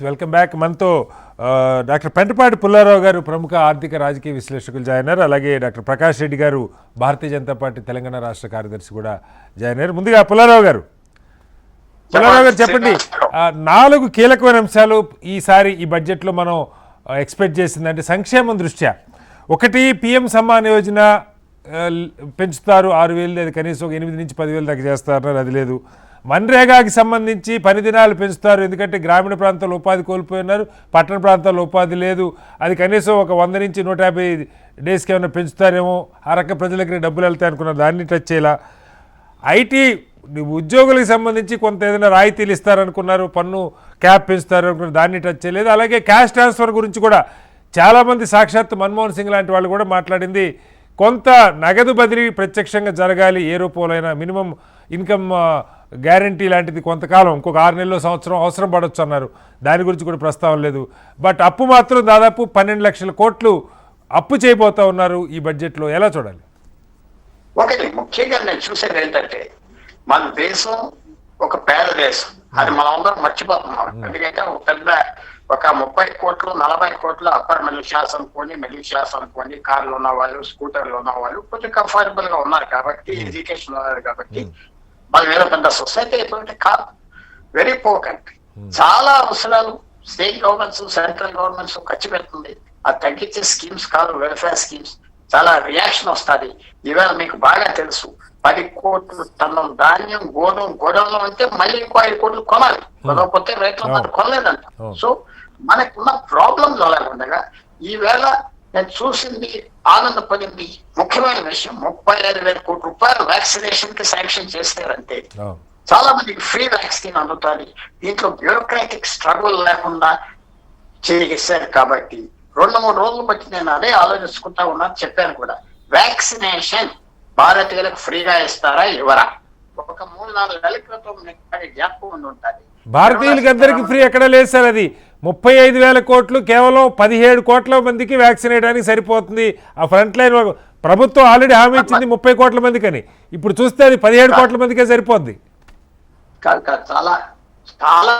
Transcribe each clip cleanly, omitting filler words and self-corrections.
Welcome back. మనతో doctor Pentapati Pullarao గారు ప్రముఖ ఆర్థిక రాజకీయ విశ్లేషకులు జాయిన్ అయ్యారు. అలాగే డాక్టర్ ప్రకాష్ రెడ్డి గారు భారతీయ జనతా పార్టీ తెలంగాణ రాష్ట్ర కార్యదర్శి కూడా జాయిన్ అయ్యారు. ముందుగా పుల్లారావు గారు చెప్పండి, 4 కీలకమైన అంశాలు ఈసారి ఈ బడ్జెట్లో మనం ఎక్స్పెక్ట్ చేసిందంటే సంక్షేమం దృష్ట్యా. ఒకటి, పిఎం సమ్మాన్ యోజన పెంచుతారు 6,000, అది కనీసం 8 నుంచి 10,000 దాకా చేస్తారన్నారు, అది లేదు. మన్రేగాకి సంబంధించి పని దినాలు పెంచుతారు, ఎందుకంటే గ్రామీణ ప్రాంతాల్లో ఉపాధి కోల్పోయినారు, పట్టణ ప్రాంతాల్లో ఉపాధి లేదు, అది కనీసం ఒక 100 నుంచి 150 డేస్కి ఏమైనా పెంచుతారేమో, ఆ రక ప్రజలకి డబ్బులు వెళ్తాయి అనుకున్నారు, దాన్ని టచ్ చేయాల. ఐటీ ఉద్యోగులకు సంబంధించి కొంత ఏదైనా రాయితీలు ఇస్తారనుకున్నారు, పన్ను క్యాప్ పెంచుతారు అనుకున్నారు, దాన్ని టచ్ చేయలేదు. అలాగే క్యాష్ ట్రాన్స్ఫర్ గురించి కూడా చాలామంది, సాక్షాత్ మన్మోహన్ సింగ్ లాంటి వాళ్ళు కూడా మాట్లాడింది, కొంత నగదు బదిలీ ప్రత్యక్షంగా జరగాలి, ఏ రూపంలో మినిమం ఇన్కమ్ గ్యారంటీ లాంటిది కొంతకాలం, ఇంకొక 6 నెలలు సంవత్సరం అవసరం పడవచ్చు అన్నారు, దాని గురించి కూడా ప్రస్తావన లేదు. బట్ అప్పు మాత్రం దాదాపు 12 లక్షల కోట్లు అప్పు చేయబోతా ఉన్నారు ఈ బడ్జెట్లో, ఎలా చూడాలి? ఒకటి ముఖ్యంగా నేను చూసేది ఏంటంటే, మన దేశం ఒక పేద దేశం, అది మనం అందరం మర్చిపోతున్నాం. ఎందుకంటే ఒక 30 కోట్లు 40 కోట్లు అప్పర్ మిడిల్ క్లాస్ అనుకోండి, మిడిల్ క్లాస్ అనుకోండి, కార్లు ఉన్న వాళ్ళు, స్కూటర్లు ఉన్న వాళ్ళు కొంచెం కంఫర్టబుల్ గా ఉన్నారు కాబట్టి, ఎడ్యుకేషన్ ఉన్నారు కాబట్టి, మన మీద పెద్ద సొసైటీ ఎటువంటి కాదు, వెరీ పూర్ కంట్రీ. చాలా అవసరాలు స్టేట్ గవర్నమెంట్స్, సెంట్రల్ గవర్నమెంట్స్ ఖర్చు పెడుతుంది. అది తగ్గించే స్కీమ్స్ కాదు, వెల్ఫేర్ స్కీమ్స్. చాలా రియాక్షన్ వస్తుంది. ఇవాళ మీకు బాగా తెలుసు, 10 కోట్లు టన్నుల ధాన్యం గోడంలో అంటే మళ్ళీ ఇంకో 5 కోట్లు కొనాలి, కొనకపోతే రైతులు మనం కొనలేదంట. సో మనకున్న ప్రాబ్లమ్స్ అలాగుండగా ఈవేళ నేను చూసింది, ఆనందపడింది, ముఖ్యమైన విషయం 35,000 కోట్ల రూపాయలు వ్యాక్సినేషన్ కి శాంక్షన్ చేస్తారంటే చాలా మందికి ఫ్రీ వ్యాక్సిన్ అందుతుంది. దీంట్లో బ్యూరోక్రాటిక్ స్ట్రగుల్ లేకుండా చేశారు కాబట్టి 2-3 రోజులు బట్టి నేను అదే ఆలోచించుకుంటా ఉన్నాను, చెప్పాను కూడా. వ్యాక్సినేషన్ భారతీయులకు ఫ్రీగా ఇస్తారా ఇవ్వరా? ఒక 3-4 నెలల క్రితం జ్ఞాపకం ఉండి ఉంటుంది. భారతీయులకి అందరికీ ఫ్రీ ఎక్కడ లేదు సార్, అది 35,000 కోట్లు కేవలం 17 కోట్ల మందికి వ్యాక్సిన్ వేయడానికి సరిపోతుంది. ఆ ఫ్రంట్ లైన్ ప్రభుత్వం ఆల్రెడీ హామీ ఇచ్చింది 30 కోట్ల మందికి అని, ఇప్పుడు చూస్తే అది 17 కోట్ల మందికే సరిపోద్ది. చాలా చాలా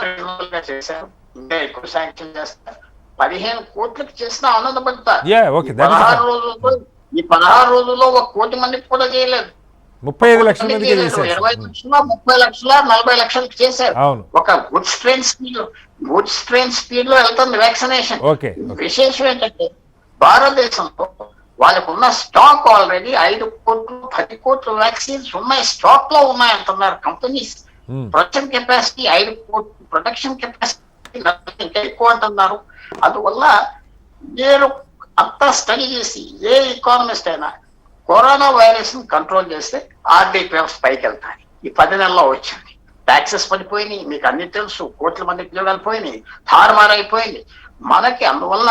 చేశారు, ఇంకా ఎక్కువ శాంక్షన్ చేస్తారు. 15 కోట్లకి చేసిన ఆనందపడతారు. ఈ 16 రోజుల్లో 1 కోటి మందికి కూడా చేయలేదు, 35 లక్షల మందికి 20 లక్షల 30 లక్షల 40 లక్షలకి చేశారు. ఒక గుడ్ స్ట్రెయిన్ స్పీడ్ లో వెళ్తుంది వ్యాక్సినేషన్. విశేషం ఏంటంటే, భారతదేశంలో వాళ్ళకున్న స్టాక్ ఆల్రెడీ 5 కోట్లు 10 కోట్ల వ్యాక్సిన్స్ ఉన్నాయి, స్టాక్ లో ఉన్నాయి అంటున్నారు కంపెనీస్. ప్రొడక్షన్ కెపాసిటీ 5 కోట్లు, ప్రొడక్షన్ కెపాసిటీ ఇంకా ఎక్కువ అంటున్నారు. అందువల్ల మీరు అంతా స్టడీ చేసి, ఏ ఎకానమిస్ట్ అయినా కరోనా వైరస్ ని కంట్రోల్ చేస్తే ఆర్థిక వ్యవస్థ పైకి వెళ్తాయి. ఈ 10 నెలల్లో వచ్చింది, ట్యాక్సెస్ పడిపోయినాయి, మీకు అన్ని తెలుసు, కోట్ల మంది ఉద్యోగాలు పోయినాయి, తారుమారైపోయింది మనకి. అందువల్ల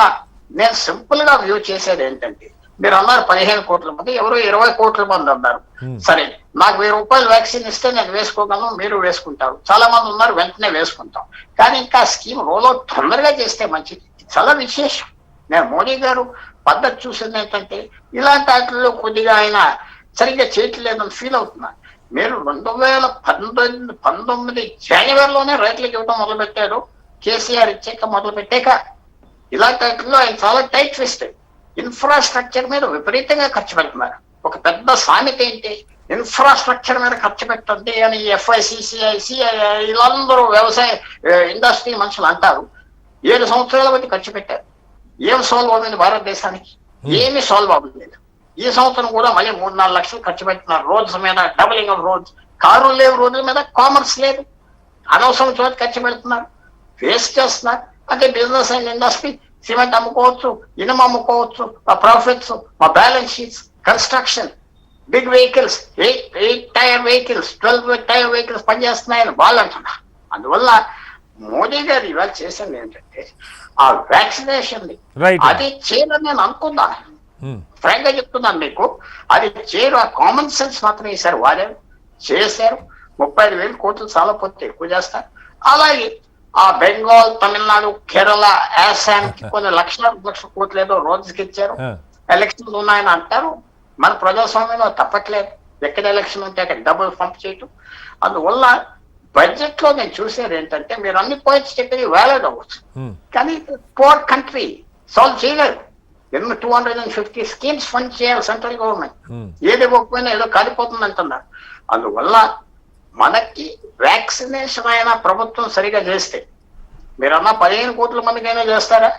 నేను సింపుల్ గా వ్యూ చేసేది ఏంటంటే, మీరు అన్నారు 15 కోట్ల మంది, ఎవరో 20 కోట్ల మంది అన్నారు. సరే, నాకు 1000 రూపాయలు వ్యాక్సిన్ ఇస్తే నేను వేసుకోగలను, మీరు వేసుకుంటారు, చాలా మంది ఉన్నారు, వెంటనే వేసుకుంటాం. కానీ ఇంకా స్కీమ్ రోల్ అవుట్ తొందరగా చేస్తే మంచిది. చాలా విశేషం. నేను మోడీ గారు పద్ధతి చూసింది ఏంటంటే, ఇలాంటి వాటిల్లో కొద్దిగా ఆయన సరిగ్గా చేయట్లేదని ఫీల్ అవుతున్నాను. మీరు 2019 జనవరిలోనే రైతులకు ఇవ్వడం మొదలుపెట్టారు, కేసీఆర్ ఇచ్చాక మొదలుపెట్టాక. ఇలాంటి వాటిల్లో ఆయన చాలా టైట్ ఫిస్ట్. ఇన్ఫ్రాస్ట్రక్చర్ మీద విపరీతంగా ఖర్చు పెడుతున్నారు. ఒక పెద్ద సామెత ఏంటి, ఇన్ఫ్రాస్ట్రక్చర్ మీద ఖర్చు పెట్టండి అని FICCI వీళ్ళందరూ వ్యవసాయ ఇండస్ట్రీ మనుషులు అంటారు. 7 సంవత్సరాల బట్టి ఖర్చు పెట్టారు. ఏం సాల్వ్ అవుతుంది భారతదేశానికి? ఏమి సాల్వ్ అవ్వలేదు. ఈ సంవత్సరం కూడా మళ్ళీ 3-4 లక్షలు ఖర్చు పెడుతున్నారు రోడ్స్ మీద, డబులింగ్ ఆఫ్ రోడ్స్. కారులు లేవు రోడ్ల మీద, కామర్స్ లేదు, అనవసరం చోట ఖర్చు పెడుతున్నారు, వేస్ట్ చేస్తున్నారు. అంటే బిజినెస్ అండ్ ఇండస్ట్రీ, సిమెంట్ అమ్ముకోవచ్చు, ఇనుమ అమ్ముకోవచ్చు, మా ప్రాఫిట్స్, మా balance sheets, construction, big vehicles, 8 tyre vehicles, 12 tyre vehicles పనిచేస్తున్నాయని వాళ్ళు అంటున్నారు. అందువల్ల మోడీ గారు ఇవాళ చేసింది ఏంటంటే, ఆ వ్యాక్సినేషన్ అది చేయాలని నేను అనుకున్నాను. ఫ్రాంక్ గా చెప్తున్నాను మీకు, అది చేయరు. ఆ కామన్ సెన్స్ మాత్రం ఈసారి వాడారు, చేశారు. 35,000 కోట్లు చాలా పోతే ఎక్కువ చేస్తారు. అలాగే ఆ బెంగాల్, తమిళనాడు, కేరళ, ఆసాంకి కొన్ని లక్షల కోట్లు ఏదో రోజుకి ఇచ్చారు. ఎలక్షన్లు ఉన్నాయని అంటారు, మన ప్రజాస్వామ్యంలో తప్పట్లేదు. ఎక్కడ ఎలక్షన్ ఉంటే అక్కడ డబ్బులు పంప్ చేయటం. అందువల్ల బడ్జెట్ లో నేను చూసేది ఏంటంటే మీరు అన్ని పాయింట్స్ చెప్పేది వ్యాలిడ్ అవ్వచ్చు, ఉమ్, కానీ పోర్ కంట్రీ సాల్వ్ చేయలేదు. ఎన్నో 250 స్కీమ్స్ ఫండ్ చేయాలి సెంట్రల్ గవర్నమెంట్, ఉమ్, ఏది ఇవ్వకపోయినా ఏదో కాలిపోతుంది అంటున్నారు. అందువల్ల మనకి వ్యాక్సినేషన్ అయినా ప్రభుత్వం సరిగా చేస్తే మీరన్నా 15 కోట్ల మందికైనా చేస్తారా?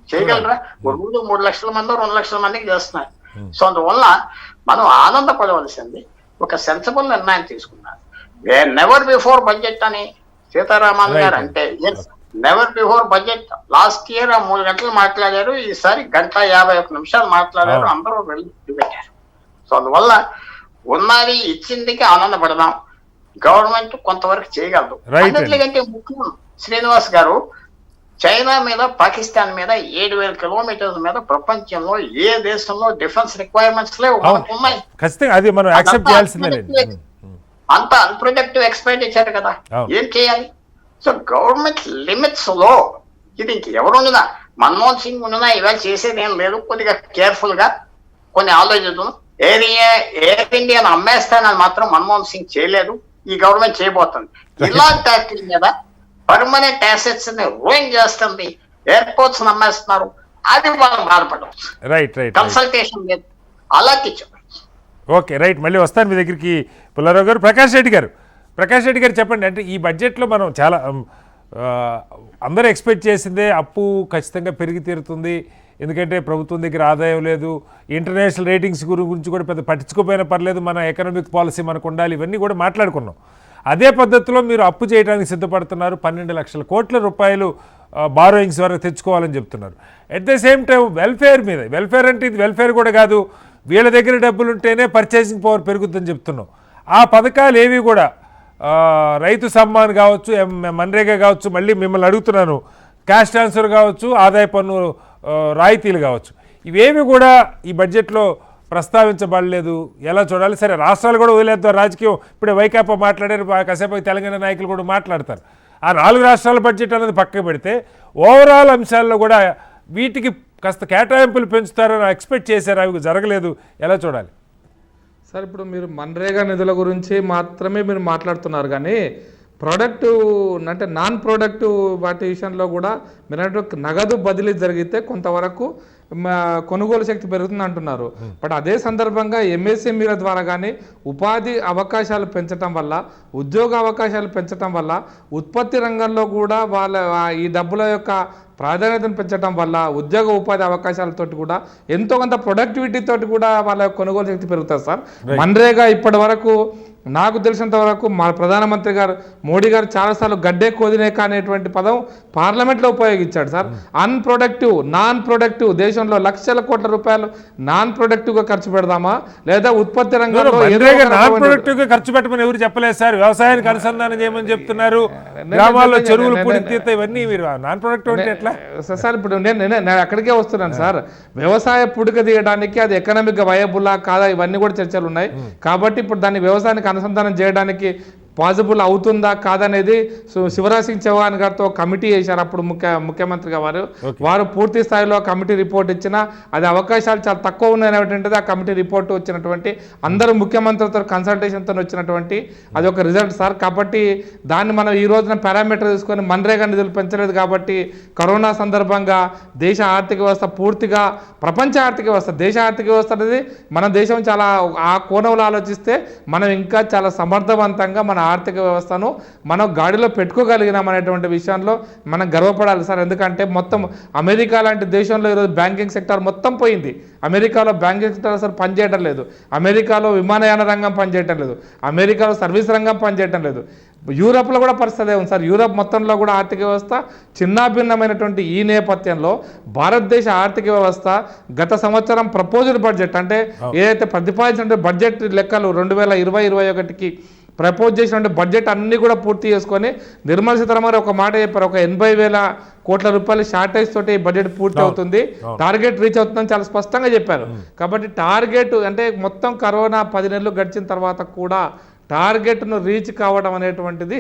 చేయగలరా? రోజు 3 లక్షల మంది 2 లక్షల మందికి చేస్తున్నారు. సో అందువల్ల మనం ఆనందపడవలసింది ఒక సెన్సిబుల్ నిర్ణయం తీసుకున్నారు. నెవర్ బిఫోర్ బడ్జెట్ అని సీతారామన్ గారు అంటే never before budget. Last year 3 గంటలు మాట్లాడారు, ఈసారి 1:51 మాట్లాడారు, అందరూ వెళ్ళి పెట్టారు. సో అందువల్ల ఉన్నది ఇచ్చిందికి ఆనందపడదాం. గవర్నమెంట్ కొంతవరకు చేయగలదు. అన్నిటికంటే ముఖ్యం శ్రీనివాస్ గారు, చైనా మీద పాకిస్తాన్ మీద 7,000 కిలోమీటర్ల మీద ప్రపంచంలో ఏ దేశంలో డిఫెన్స్ రిక్వైర్మెంట్స్ లేవు, మనకు ఉన్నాయి. ఖచ్చితంగా అది మనం యాక్సెప్ట్ చేయాల్సిందే. అంత అన్ప్రొడక్టివ్ ఎక్స్పెండిచర్ కదా, ఏం చేయాలి? సో గవర్నమెంట్ లిమిట్స్ లో ఇది ఇంకెవరుండినా మన్మోహన్ సింగ్ ఉండినా ఇవాళ చేసేది ఏం లేదు. కొద్దిగా కేర్ఫుల్ గా కొన్ని ఆలోచిద్దాం. ఎయిర్ ఇండియాను అమ్మేస్తానని మాత్రం మన్మోహన్ సింగ్ చేయలేదు, ఈ గవర్నమెంట్ చేయబోతుంది. ఇలాంటి వాటి మీద పర్మనెంట్ అసెట్స్ ని రూయిన్ చేస్తుంది, ఎయిర్పోర్ట్స్ అమ్మేస్తున్నారు, అది మనం బాధపడవచ్చు. రైట్ రైట్ కన్సల్టేషన్ లేదు, అలాంటి చెప్పచ్చు. ఓకే రైట్, మళ్ళీ వస్తాను మీ దగ్గరికి పుల్లారావు గారు. ప్రకాష్ రెడ్డి గారు చెప్పండి. అంటే ఈ బడ్జెట్లో మనం చాలా అందరూ ఎక్స్పెక్ట్ చేసిందే, అప్పు ఖచ్చితంగా పెరిగి తీరుతుంది, ఎందుకంటే ప్రభుత్వం దగ్గర ఆదాయం లేదు, ఇంటర్నేషనల్ రేటింగ్స్ గురించి కూడా పెద్ద పట్టించుకోపోయినా పర్లేదు, మన ఎకనామిక్ పాలసీ మనకు ఉండాలి, ఇవన్నీ కూడా మాట్లాడుకున్నాం. అదే పద్ధతిలో మీరు అప్పు చేయడానికి సిద్ధపడుతున్నారు. 12 లక్షల కోట్ల రూపాయలు బారోయింగ్స్ వరకు తెచ్చుకోవాలని చెప్తున్నారు. At the same time welfare అంటే ఇది వెల్ఫేర్ కూడా కాదు, వీళ్ళ దగ్గర డబ్బులు ఉంటేనే పర్చేసింగ్ పవర్ పెరుగుతుందని చెప్తున్నాం. ఆ పథకాలు ఏవి కూడా రైతు సమ్మాన్ కావచ్చు, మన్రేగా కావచ్చు, మళ్ళీ మిమ్మల్ని అడుగుతున్నాను, క్యాష్ ట్రాన్స్ఫర్ కావచ్చు, ఆదాయ పన్ను రాయితీలు కావచ్చు, ఇవేవి కూడా ఈ బడ్జెట్లో ప్రస్తావించబడలేదు. ఎలా చూడాలి? సరే, రాష్ట్రాలు కూడా వదిలేద్దాం రాజకీయం, ఇప్పుడే వైకాపా మాట్లాడారు, కాసేపు తెలంగాణ నాయకులు కూడా మాట్లాడతారు. ఆ 4 రాష్ట్రాల బడ్జెట్ అనేది పక్కకు పెడితే ఓవరాల్ అంశాల్లో కూడా వీటికి కాస్త కేటాయింపులు పెంచుతారని ఎక్స్పెక్ట్ చేశారు, అవి జరగలేదు. ఎలా చూడాలి సార్? ఇప్పుడు మీరు మన్రేగా నిధుల గురించి మాత్రమే మీరు మాట్లాడుతున్నారు, కానీ ప్రొడక్టివ్ అంటే నాన్ ప్రొడక్టివ్ వాటి విషయంలో కూడా మీరు నగదు బదిలీ జరిగితే కొంతవరకు కొనుగోలు శక్తి పెరుగుతుంది అంటున్నారు. బట్ అదే సందర్భంగా ఎంఎస్ఎంఈల ద్వారా కానీ ఉపాధి అవకాశాలు పెంచడం వల్ల, ఉద్యోగ అవకాశాలు పెంచడం వల్ల, ఉత్పత్తి రంగంలో కూడా వాళ్ళ ఈ డబ్బుల యొక్క ప్రాధాన్యతను పెంచడం వల్ల ఉద్యోగ ఉపాధి అవకాశాలతోటి కూడా ఎంతో కొంత ప్రొడక్టివిటీ తోటి కూడా వాళ్ళ కొనుగోలు శక్తి పెరుగుతుంది సార్. మన్రేగా ఇప్పటి వరకు నాకు తెలిసినంత వరకు మా ప్రధానమంత్రి గారు మోడీ గారు చాలాసార్లు గడ్డే కోదినేక అనేటువంటి పదం పార్లమెంట్లో ఉపయోగించాడు సార్. అన్ప్రొడక్టివ్, నాన్ ప్రొడక్టివ్, దేశంలో లక్షల కోట్ల రూపాయలు నాన్ ప్రొడక్టివ్గా ఖర్చు పెడదామా, లేదా ఉత్పత్తి రంగంలో నాన్ ప్రొడక్టివ్ గా ఖర్చు పెట్టమని ఎవరు చెప్పలేదు సార్. వ్యవసాయానికి అనుసంధానం చేయమని చెప్తున్నారు, గ్రామాల్లో చెరువులు పూడితే ఇవన్నీ మీరు నాన్ ప్రొడక్టివ్ అంటే ఎట్లా సార్? ఇప్పుడు నేను అక్కడికే వస్తున్నాను సార్. వ్యవసాయ పుడిక తీయడానికి అది ఎకనామిక్ గా వయబుల్లా కాదా, ఇవన్నీ కూడా చర్చలు ఉన్నాయి. కాబట్టి ఇప్పుడు దాన్ని వ్యవసాయానికి అనుసంధానం చేయడానికి పాసిబుల్ అవుతుందా కాదనేది శివరాజ్ సింగ్ చౌహాన్ గారితో కమిటీ వేశారు అప్పుడు ముఖ్యమంత్రిగా వారు పూర్తి స్థాయిలో కమిటీ రిపోర్ట్ ఇచ్చినా అది అవకాశాలు చాలా తక్కువ ఉన్నాయనేటువంటిది ఆ కమిటీ రిపోర్ట్ వచ్చినటువంటి అందరూ ముఖ్యమంత్రితో కన్సల్టేషన్తో వచ్చినటువంటి అది ఒక రిజల్ట్ సార్. కాబట్టి దాన్ని మనం ఈ రోజున పారామీటర్ తీసుకొని మన్రేగా నిధులు పెంచలేదు కాబట్టి కరోనా సందర్భంగా దేశ ఆర్థిక వ్యవస్థ పూర్తిగా ప్రపంచ ఆర్థిక వ్యవస్థ, దేశ ఆర్థిక వ్యవస్థ అనేది మన దేశం చాలా ఆ కోణంలో ఆలోచిస్తే మనం ఇంకా చాలా సమర్థవంతంగా మన ఆర్థిక వ్యవస్థను మనం గాడిలో పెట్టుకోగలిగినాం అనేటువంటి విషయంలో మనం గర్వపడాలి సార్. ఎందుకంటే మొత్తం అమెరికా లాంటి దేశంలో ఈరోజు బ్యాంకింగ్ సెక్టర్ మొత్తం పోయింది. అమెరికాలో బ్యాంకింగ్ సెక్టర్ అసలు పనిచేయడం లేదు, అమెరికాలో విమానయాన రంగం పనిచేయటం లేదు, అమెరికాలో సర్వీస్ రంగం పనిచేయటం లేదు. యూరప్లో కూడా పరిస్థితి ఉంది సార్. యూరప్ మొత్తంలో కూడా ఆర్థిక వ్యవస్థ చిన్నాభిన్నమైనటువంటి ఈ నేపథ్యంలో భారతదేశ ఆర్థిక వ్యవస్థ గత సంవత్సరం ప్రపోజ్డ్ బడ్జెట్ అంటే ఏదైతే ప్రతిపాదించిన బడ్జెట్ లెక్కలు 2020-21కి ప్రపోజ్ చేసినటువంటి బడ్జెట్ అన్ని కూడా పూర్తి చేసుకొని నిర్మలా సీతారామన్ ఒక మాట చెప్పారు, ఒక 80,000 కోట్ల రూపాయల షార్టేజ్ తోటి బడ్జెట్ పూర్తి అవుతుంది, టార్గెట్ రీచ్ అవుతుందని చాలా స్పష్టంగా చెప్పారు. కాబట్టి టార్గెట్ అంటే మొత్తం కరోనా 10 నెలలు గడిచిన తర్వాత కూడా టార్గెట్ను రీచ్ కావడం అనేటువంటిది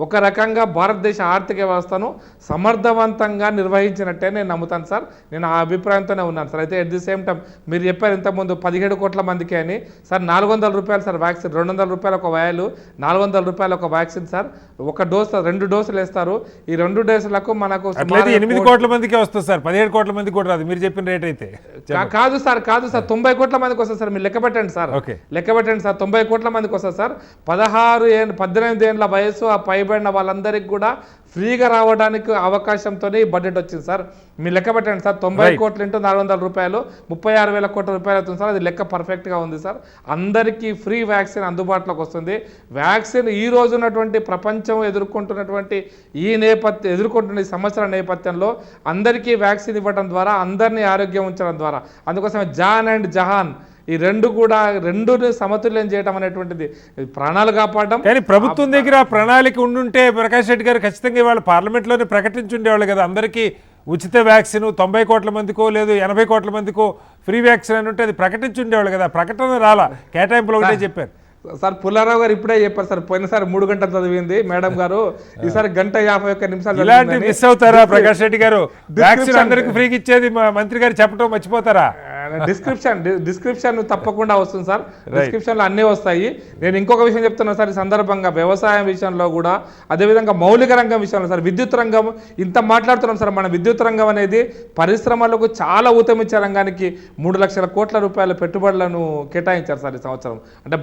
ఒక రకంగా భారతదేశ ఆర్థిక వ్యవస్థను సమర్థవంతంగా నిర్వహించినట్టే నేను నమ్ముతాను సార్. నేను ఆ అభిప్రాయంతోనే ఉన్నాను సార్. అయితే ఎట్ ది సేమ్ టైం మీరు చెప్పారు ఇంతకుముందు 17 కోట్ల మందికి అని. సార్ 400 రూపాయలు సార్ వ్యాక్సిన్, 200 రూపాయలు ఒక వయలు, 400 రూపాయలు ఒక వ్యాక్సిన్ సార్. ఒక డోస్ 2 డోసులు వేస్తారు. ఈ 2 డోసులకు మనకు అట్లయితే 8 కోట్ల మందికి వస్తుంది సార్, 17 కోట్ల మందికి కూడా రాదు మీరు చెప్పిన రేట్ అయితే. కాదు సార్ 90 కోట్ల మందికి వస్తుంది సార్. మీరు లెక్క పెట్టండి సార్, లెక్క పెట్టండి సార్. 90 కోట్ల మందికి వస్తుంది సార్. 18 ఏళ్ళ వయసు ఆ పైబడిన వాళ్ళందరికీ కూడా ఫ్రీగా రావడానికి అవకాశంతో ఈ బడ్జెట్ వచ్చింది సార్. మీరు లెక్క పెట్టండి సార్. 90 కోట్లు ఇంటూ 400 రూపాయలు 36,000 కోట్ల రూపాయలు అవుతుంది సార్. అది లెక్క పర్ఫెక్ట్గా ఉంది సార్. అందరికీ ఫ్రీ వ్యాక్సిన్ అందుబాటులోకి వస్తుంది. వ్యాక్సిన్ ఈ రోజు ఉన్నటువంటి ప్రపంచం ఎదుర్కొంటున్నటువంటి ఎదుర్కొంటున్న ఈ సమస్యల నేపథ్యంలో అందరికీ వ్యాక్సిన్ ఇవ్వడం ద్వారా, అందరినీ ఆరోగ్యం ఉంచడం ద్వారా, అందుకోసమే జాన్ అండ్ జహాన్ ఈ రెండుని సమతుల్యం చేయడం అనేటువంటిది ప్రాణాలు కాపాడడం. కానీ ప్రభుత్వం దగ్గర ప్రణాళిక ఉండుంటే ప్రకాష్ రెడ్డి గారు ఖచ్చితంగా ఇవాళ పార్లమెంట్లోనే ప్రకటించుండేవాళ్ళు కదా. అందరికీ ఉచిత వ్యాక్సిన్ 90 కోట్ల మందికో లేదు 80 కోట్ల మందికో ఫ్రీ వ్యాక్సిన్ అని ఉంటే అది ప్రకటించుండేవాళ్ళు కదా. ప్రకటన రాలా, కేటాయింపులు ఒకటే చెప్పారు సార్. పుల్లారావు గారు ఇప్పుడే చెప్పారు సార్, పోయినసారి 3 గంటలు చదివింది మేడం గారు, ఈసారి 1:51 నిమిషాలు. ఇలాంటి మిస్ అవుతారా ప్రకాష్ రెడ్డి గారు? వ్యాక్సిన్ అందరికి ఫ్రీకి ఇచ్చేది మంత్రి గారు చెప్పడం మర్చిపోతారా? డిస్క్రిప్షన్ తప్పకుండా వస్తుంది సార్. డిస్క్రిప్షన్ లో అన్నీ వస్తాయి. నేను ఇంకొక విషయం చెప్తున్నాను సార్ ఈ సందర్భంగా, వ్యవసాయం విషయంలో కూడా, అదేవిధంగా మౌలిక రంగం విషయంలో సార్, విద్యుత్ రంగం ఇంత మాట్లాడుతున్నాం సార్. మన విద్యుత్ రంగం అనేది పరిశ్రమలకు చాలా ఊతమిచ్చే రంగానికి 3 లక్షల కోట్ల రూపాయల పెట్టుబడులను కేటాయించారు సార్ ఈ సంవత్సరం. అంటే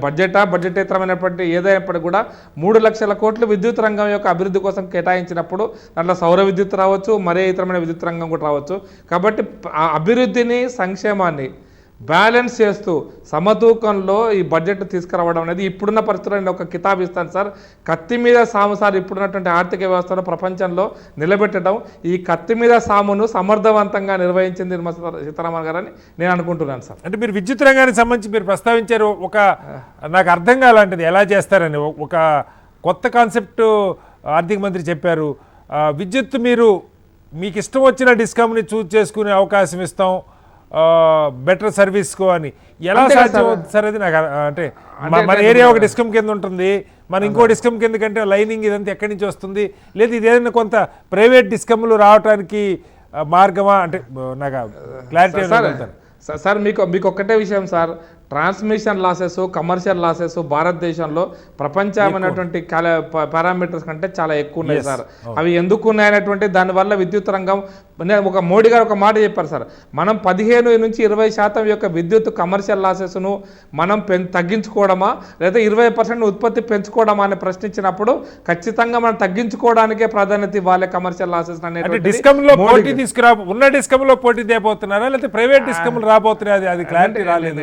బడ్జెటేతరమైనటువంటి ఏదైనప్పటికీ కూడా 3 లక్షల కోట్లు విద్యుత్ రంగం యొక్క అభివృద్ధి కోసం కేటాయించినప్పుడు దాంట్లో సౌర విద్యుత్ రావచ్చు, మరే ఇతరమైన విద్యుత్ రంగం కూడా రావచ్చు. కాబట్టి ఆ అభివృద్ధిని, సంక్షేమాన్ని బ్యాలెన్స్ చేస్తూ సమతూకంలో ఈ బడ్జెట్ తీసుకురావడం అనేది ఇప్పుడున్న పరిస్థితుల్లో నేను ఒక కితాబ్ ఇస్తాను సార్. కత్తి మీద సాము సార్ ఇప్పుడున్నటువంటి ఆర్థిక వ్యవస్థను ప్రపంచంలో నిలబెట్టడం. ఈ కత్తి మీద సామును సమర్థవంతంగా నిర్వహించింది నిర్మలా సీతారామన్ గారు అని నేను అనుకుంటున్నాను సార్. అంటే మీరు విద్యుత్ రంగానికి సంబంధించి మీరు ప్రస్తావించారు, నాకు అర్థం కాలంటది ఎలా చేస్తారని ఒక కొత్త కాన్సెప్ట్ ఆర్థిక మంత్రి చెప్పారు. విద్యుత్ మీకు ఇష్టం వచ్చిన డిస్కమ్ని చూజ్ చేసుకునే అవకాశం ఇస్తాం బెటర్ సర్వీస్కో అని. ఎలా సాధ్యం అవుతుంది సార్ అది? నాకు అంటే మన ఏరియా ఒక డిస్కమ్ కింద ఉంటుంది, మన ఇంకో డిస్కమ్ కింద కంటే లైనింగ్ ఇదంతా ఎక్కడి నుంచి వస్తుంది, లేదు ఇదేదైనా కొంత ప్రైవేట్ డిస్కమ్లు రావడానికి మార్గమా? అంటే నాకు క్లారిటీ సార్. మీకు ఒక్కటే విషయం sir, transmission losses, commercial losses భారతదేశంలో ప్రపంచమైనటువంటి పారామీటర్స్ కంటే చాలా ఎక్కువ ఉన్నాయి సార్. అవి ఎందుకు ఉన్నాయనేటువంటి దానివల్ల విద్యుత్ రంగం, ఒక మోడీ గారు ఒక మాట చెప్పారు సార్, మనం 15 నుంచి 20% యొక్క విద్యుత్ కమర్షియల్ లాసెస్ను మనం తగ్గించుకోవడమా లేదా 20% ఉత్పత్తి పెంచుకోవడమా అని ప్రశ్నించినప్పుడు ఖచ్చితంగా మనం తగ్గించుకోవడానికే ప్రాధాన్యత ఇవ్వాలి కమర్షియల్ లాసెస్ అనేది. డిస్కమ్లో పోటీ ఉన్న డిస్కమ్లో పోటీ తేపోతున్నారా లేకపోతే ప్రైవేట్ డిస్కమ్లు రాబోతున్నాయి? అది క్లారిటీ రాలేదు.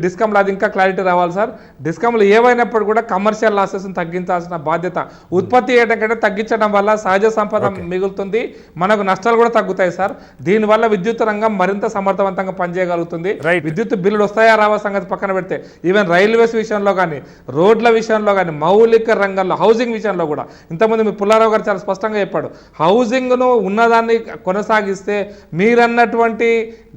డిస్కమ్లో అది ఇంకా క్లారిటీ రావాలి సార్. డిస్కమ్లు ఏవైనప్పుడు కూడా కమర్షియల్ లాసెస్ తగ్గించాల్సిన బాధ్యత, ఉత్పత్తి చేయడం కంటే తగ్గించడం వల్ల సహజ సంపద మిగులుతుంది, మనకు నష్టాలు కూడా తగ్గుతాయి సార్. దీనివల్ల విద్యుత్ రంగం మరింత సమర్థవంతంగా పనిచేయగలుగుతుంది. విద్యుత్ బిల్లులు వస్తాయా రావా సంగతి పక్కన పెడితే, ఈవెన్ రైల్వేస్ విషయంలో కానీ, రోడ్ల విషయంలో కానీ, మౌలిక రంగంలో, హౌసింగ్ విషయంలో కూడా ఇంతకుముందు మీ పుల్లారావు గారు చాలా స్పష్టంగా చెప్పాడు, హౌసింగ్ను ఉన్నదాన్ని కొనసాగిస్తే మీరన్నటువంటి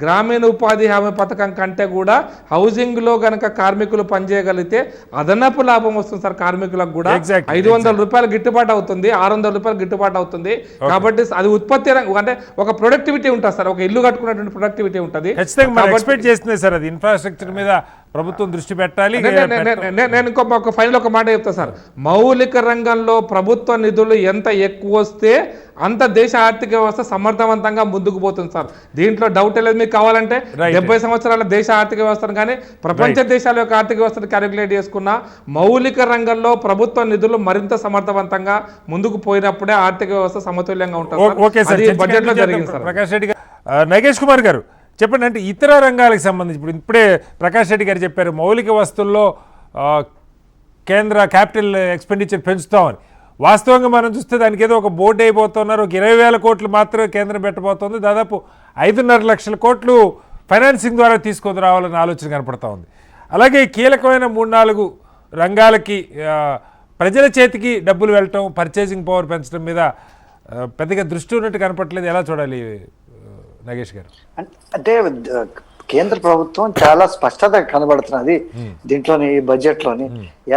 గ్రామీణ ఉపాధి హామీ పథకం కంటే కూడా హౌసింగ్లో కనుక కార్మికులు పనిచేయగలిగితే అదనపు లాభం వస్తుంది సార్. కార్మికులకు కూడా 500 రూపాయలు గిట్టుబాటు అవుతుంది, 600 రూపాయలు గిట్టుబాటు అవుతుంది. కాబట్టి అది ఉత్పత్తి అంటే ఒక ప్రొడక్టివిటీ ఉంటుంది సార్, ఒక ఇల్లు కట్టుకున్నటువంటి ప్రొడక్టివిటీ ఉంటుంది. సార్ అది ఇన్ఫ్రాస్ట్రక్చర్ మీద ప్రభుత్వం దృష్టి పెట్టాలి. నేను ఇంకొక ఫైనల్ ఒక మాట చెప్తా సార్, మౌలిక రంగంలో ప్రభుత్వ నిధులు ఎంత ఎక్కువ వస్తే అంత దేశ ఆర్థిక వ్యవస్థ సమర్థవంతంగా ముందుకు పోతుంది సార్. దీంట్లో డౌట్ లేదు. మీకు కావాలంటే 70 సంవత్సరాల దేశ ఆర్థిక వ్యవస్థను కానీ ప్రపంచ దేశాల యొక్క ఆర్థిక వ్యవస్థను క్యాలిక్యులేట్ చేసుకున్న మౌలిక రంగంలో ప్రభుత్వ నిధులు మరింత సమర్థవంతంగా ముందుకు పోయినప్పుడే ఆర్థిక వ్యవస్థ సమతుల్యంగా ఉంటుంది. బడ్జెట్ లో జరిగింది సార్. ప్రకాష్ రెడ్డి గారు, నాగేష్ కుమార్ గారు చెప్పండి, అంటే ఇతర రంగాలకు సంబంధించి ఇప్పుడే ప్రకాష్ రెడ్డి గారు చెప్పారు మౌలిక వస్తువుల్లో కేంద్ర క్యాపిటల్ ఎక్స్పెండిచర్ పెంచుతామని. వాస్తవంగా మనం చూస్తే దానికి ఏదో ఒక బోర్డు అయిపోతున్నారు, ఒక 20,000 కోట్లు మాత్రమే కేంద్రం పెట్టబోతోంది, దాదాపు 5.5 లక్షల కోట్లు ఫైనాన్సింగ్ ద్వారా తీసుకొని రావాలనే ఆలోచన కనపడతా ఉంది. అలాగే కీలకమైన 3-4 రంగాలకి ప్రజల చేతికి డబ్బులు వెళ్ళటం, పర్చేసింగ్ పవర్ పెంచడం మీద పెద్దగా దృష్టి ఉన్నట్టు కనపడలేదు. ఎలా చూడాలి నాగేష్ గారు? అంటే కేంద్ర ప్రభుత్వం చాలా స్పష్టత కనబడుతున్నది దీంట్లోని, ఈ బడ్జెట్ లోని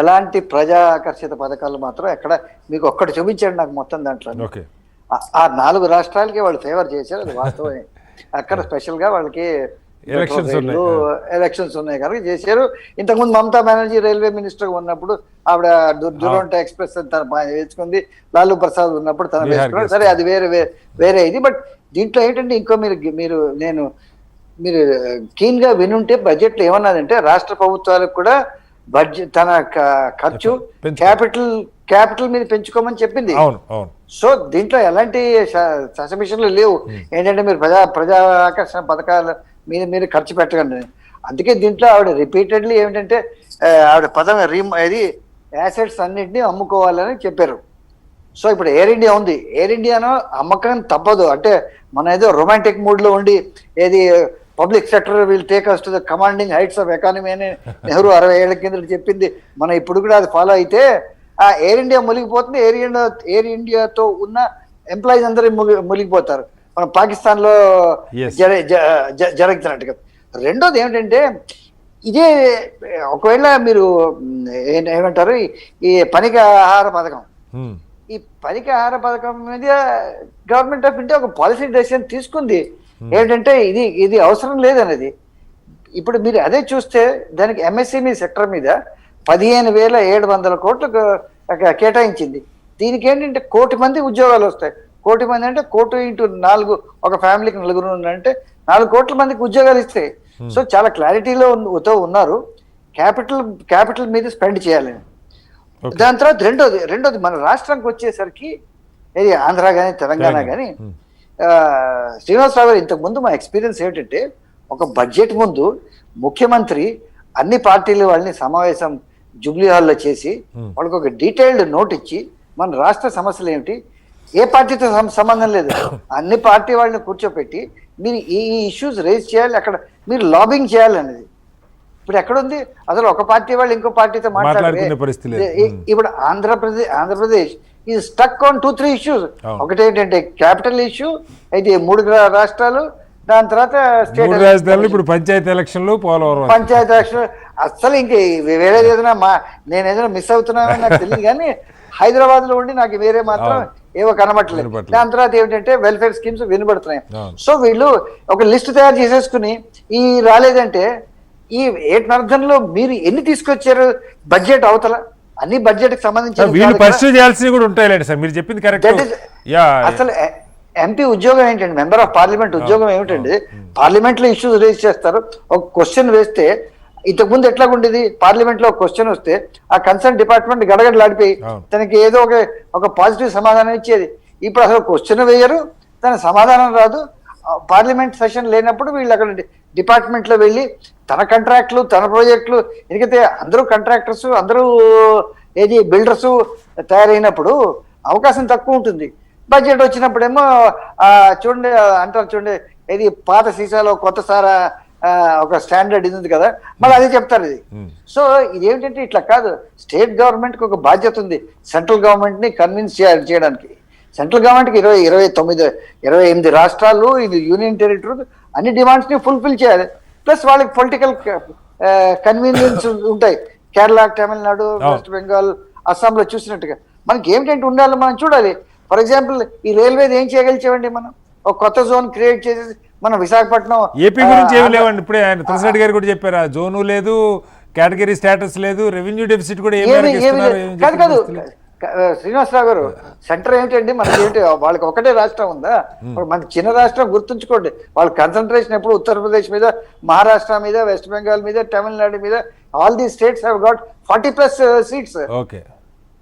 ఎలాంటి ప్రజా ఆకర్షిత పథకాలు మాత్రం ఎక్కడ మీకు ఒక్కటి చూపించండి నాకు మొత్తం దాంట్లో. ఓకే, ఆ 4 రాష్ట్రాలకి వాళ్ళు ఫేవర్ చేశారు, అది వాస్తవమే. అక్కడ స్పెషల్ గా వాళ్ళకి ఎలక్షన్స్ ఉన్నాయి కనుక చేశారు. ఇంతకుముందు మమతా బెనర్జీ రైల్వే మినిస్టర్ ఉన్నప్పుడు ఆవిడ దురంటో ఎక్స్ప్రెస్ తన వేసుకుంది, లాలూ ప్రసాద్ ఉన్నప్పుడు తన వేసుకున్నాడు. సరే, అది వేరే ఇది. బట్ దీంట్లో ఏంటంటే ఇంకో మీరు కీన్ గా వినుంటే బడ్జెట్ లో ఏమన్నదంటే రాష్ట్ర ప్రభుత్వాలకు కూడా బడ్జెట్ తన ఖర్చు క్యాపిటల్ మీద పెంచుకోమని చెప్పింది. సో దీంట్లో ఎలాంటి ససమిషన్లు లేవు. ఏంటంటే మీరు ప్రజా ఆకర్షణ పథకాల మీద మీరు ఖర్చు పెట్టకండి. అందుకే దీంట్లో ఆవిడ రిపీటెడ్లీ ఏమిటంటే ఆవిడ పదం ఇది యాసెట్స్ అన్నింటినీ అమ్ముకోవాలని చెప్పారు. సో ఇప్పుడు ఎయిర్ ఇండియా ఉంది, ఎయిర్ ఇండియాను అమ్మకం తప్పదు. అంటే మన ఏదో రొమాంటిక్ మూడ్ లో ఉండి ఏది public sector will take us to the commanding heights of economy అని నెహ్రూ 60 ఏళ్ల కింద చెప్పింది. మనం ఇప్పుడు కూడా అది ఫాలో అయితే ఆ ఎయిర్ ఇండియా మునిగిపోతుంది. ఎయిర్ ఇండియాతో ఉన్న ఎంప్లాయీస్ అందరూ మునిగిపోతారు. మనం పాకిస్తాన్ లో జరుగుతున్నట్టుగా. రెండోది ఏమిటంటే ఇదే ఒకవేళ మీరు ఏమంటారు ఈ పనికి ఆహార పథకం, ఈ పనికి ఆహార పథకం మీద గవర్నమెంట్ ఆఫ్ ఇండియా ఒక పాలసీ డెసిషన్ తీసుకుంది. ఏంటంటే ఇది అవసరం లేదనేది. ఇప్పుడు మీరు అదే చూస్తే దానికి ఎంఎస్ఎంఈ సెక్టర్ మీద 15,700 కోట్లు కేటాయించింది. దీనికి ఏంటంటే 1 కోటి మంది ఉద్యోగాలు వస్తాయి. 1 కోటి మంది అంటే 1 కోటి ఇంటూ 4, ఒక ఫ్యామిలీకి 4 అంటే 4 కోట్ల మందికి ఉద్యోగాలు ఇస్తాయి. సో చాలా క్లారిటీలో ఉన్నారు క్యాపిటల్ మీద స్పెండ్ చేయాలని. దాని తర్వాత రెండోది మన రాష్ట్రానికి వచ్చేసరికి ఏది ఆంధ్ర కానీ తెలంగాణ కానీ శ్రీనివాసరావు గారు ఇంతకు ముందు మా ఎక్స్పీరియన్స్ ఏంటంటే ఒక బడ్జెట్ ముందు ముఖ్యమంత్రి అన్ని పార్టీలు వాళ్ళని సమావేశం జూబ్లీ హాల్లో చేసి వాళ్ళకి ఒక డీటెయిల్డ్ నోట్ ఇచ్చి మన రాష్ట్ర సమస్యలు ఏమిటి, ఏ పార్టీతో సంబంధం లేదు, అన్ని పార్టీ వాళ్ళని కూర్చోపెట్టి మీరు ఈ ఇష్యూస్ రేజ్ చేయాలి, అక్కడ మీరు లాబింగ్ చేయాలి అనేది. ఇప్పుడు ఎక్కడుంది అసలు? ఒక పార్టీ వాళ్ళు ఇంకో పార్టీతో మాట్లాడుకునే పరిస్థితి. ఇప్పుడు ఆంధ్రప్రదేశ్ ఈ స్టక్ ఆన్ 2-3 ఇష్యూస్. ఒకటి ఏంటంటే క్యాపిటల్ ఇష్యూ, అయితే 3 రాష్ట్రాలు, దాని తర్వాత స్టేట్ రాజధానులు, ఇప్పుడు పంచాయతీ ఎలక్షన్లు, పోలవరం పంచాయతీ ఎలక్షన్. అసలు ఇంక వేరేది ఏదైనా నేను ఏదైనా మిస్ అవుతున్నానని నాకు తెలియదు, కానీ హైదరాబాద్ లో ఉండి నాకు వేరే మాత్రం ఏవో కనబట్టలేదు. దాని తర్వాత ఏమిటంటే వెల్ఫేర్ స్కీమ్స్ వినబడుతున్నాయి. సో వీళ్ళు ఒక లిస్ట్ తయారు చేసేసుకుని ఈ రాలేదంటే ఈ ఏటనర్థంలో మీరు ఎన్ని తీసుకొచ్చారు బడ్జెట్ అవతల అన్ని బడ్జెట్ కి సంబంధించి కూడా ఉంటాయి సార్. మీరు చెప్పింది కరెక్ట్. అసలు ఎంపీ ఉద్యోగం ఏంటండి, మెంబర్ ఆఫ్ పార్లమెంట్ ఉద్యోగం ఏమిటండి? పార్లమెంట్ లో ఇష్యూస్ రేజ్ చేస్తారు. ఒక క్వశ్చన్ వేస్తే ఇంతకుముందు ఎట్లా ఉండేది, పార్లమెంట్ లో ఒక క్వశ్చన్ వస్తే ఆ కన్సర్న్ డిపార్ట్మెంట్ గడగడలాడిపోయి తనకి ఏదో ఒక పాజిటివ్ సమాధానం ఇచ్చేది. ఇప్పుడు అసలు క్వశ్చన్ వేయరు, తన సమాధానం రాదు. పార్లమెంట్ సెషన్ లేనప్పుడు వీళ్ళు అక్కడ డిపార్ట్మెంట్ లో వెళ్ళి తన కాంట్రాక్ట్లు, తన ప్రాజెక్టులు, ఎందుకంటే అందరూ కాంట్రాక్టర్స్, అందరూ ఏది బిల్డర్స్ తయారైనప్పుడు అవకాశం తక్కువ ఉంటుంది. బడ్జెట్ వచ్చినప్పుడేమో చూడండి అంటారు, చూడండి ఇది పాత సీసాలో కొత్త సారా ఒక స్టాండర్డ్ ఇది ఉంది కదా, మళ్ళీ అదే చెప్తారు ఇది. సో ఇదేమిటంటే ఇట్లా కాదు. స్టేట్ గవర్నమెంట్ కి ఒక బాధ్యత ఉంది సెంట్రల్ గవర్నమెంట్ ని కన్విన్స్ చేయడానికి. సెంట్రల్ గవర్నమెంట్ కి 28 రాష్ట్రాలు, ఇది యూనియన్ టెరిటరీ, అన్ని డిమాండ్స్ ని ఫుల్ఫిల్ చేయాలి. ప్లస్ వాళ్ళకి పొలిటికల్ కన్వీనియన్స్ ఉంటాయి. కేరళ, తమిళనాడు, వెస్ట్ బెంగాల్, అస్సాంలో చూసినట్టుగా మనకి ఏమిటంటే ఉండాలి, మనం చూడాలి. ఫర్ ఎగ్జాంపుల్ ఈ రైల్వేది ఏం చేయగలిచామండి మనం? ఒక కొత్త జోన్ క్రియేట్ చేసేసి మనం విశాఖపట్నం, ఏపీ గురించి ఏమి లేవండి. ఇప్పుడే ఆయన తులసిరెడ్డి గారు కూడా చెప్పారు, ఆ జోను లేదు, కేటగిరీ స్టేటస్ లేదు, రెవెన్యూ డెఫిసిట్ కూడా కాదు. శ్రీనివాసరావు గారు, సెంటర్ ఏమిటండి మనకి? ఏంటి వాళ్ళకి ఒకటే రాష్ట్రం ఉందా? మనకి చిన్న రాష్ట్రం గుర్తుంచుకోండి. వాళ్ళ కాన్సన్ట్రేషన్ ఎప్పుడు ఉత్తరప్రదేశ్ మీద, మహారాష్ట్ర మీద, వెస్ట్ బెంగాల్ మీద, తమిళనాడు మీద. All the states have got 40+ seats.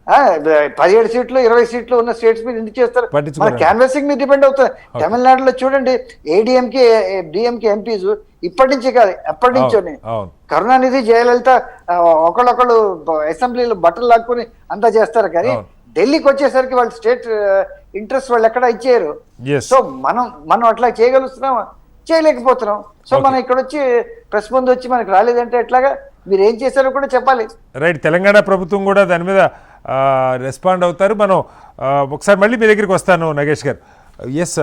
17 సీట్లు 20 సీట్లు ఉన్న స్టేట్స్ మీద ఎందుకు చేస్తారు? మన క్యాన్వాసింగ్ మీద డిపెండ్ అవుతుంది. తమిళనాడులో చూడండి, ఏడీఎంకే డిఎంకే ఎంపీస్ ఇప్పటి నుంచి కాదు ఎప్పటి నుంచో, కరుణానిధి, జయలలిత ఒకళ్ళొకళ్ళు అసెంబ్లీలో బట్టలు లాక్కుని అంతా చేస్తారు. కానీ ఢిల్లీకి వచ్చేసరికి వాళ్ళు స్టేట్ ఇంట్రెస్ట్ వాళ్ళు ఎక్కడ ఇచ్చేయరు. సో మనం అట్లా చేయగలుగుతున్నామా? చేయలేకపోతున్నాం. సో మనం ఇక్కడ వచ్చి ప్రెస్ ముందు వచ్చి మనకి రాలేదంటే ఎట్లాగా? మీరు ఏం చేశారో కూడా చెప్పాలి. రైట్. తెలంగాణ ప్రభుత్వం కూడా దాని మీద రెస్పాండ్ అవుతారు. మనం ఒకసారి మళ్ళీ మీ దగ్గరికి వస్తాను నగేష్ గారు. ఎస్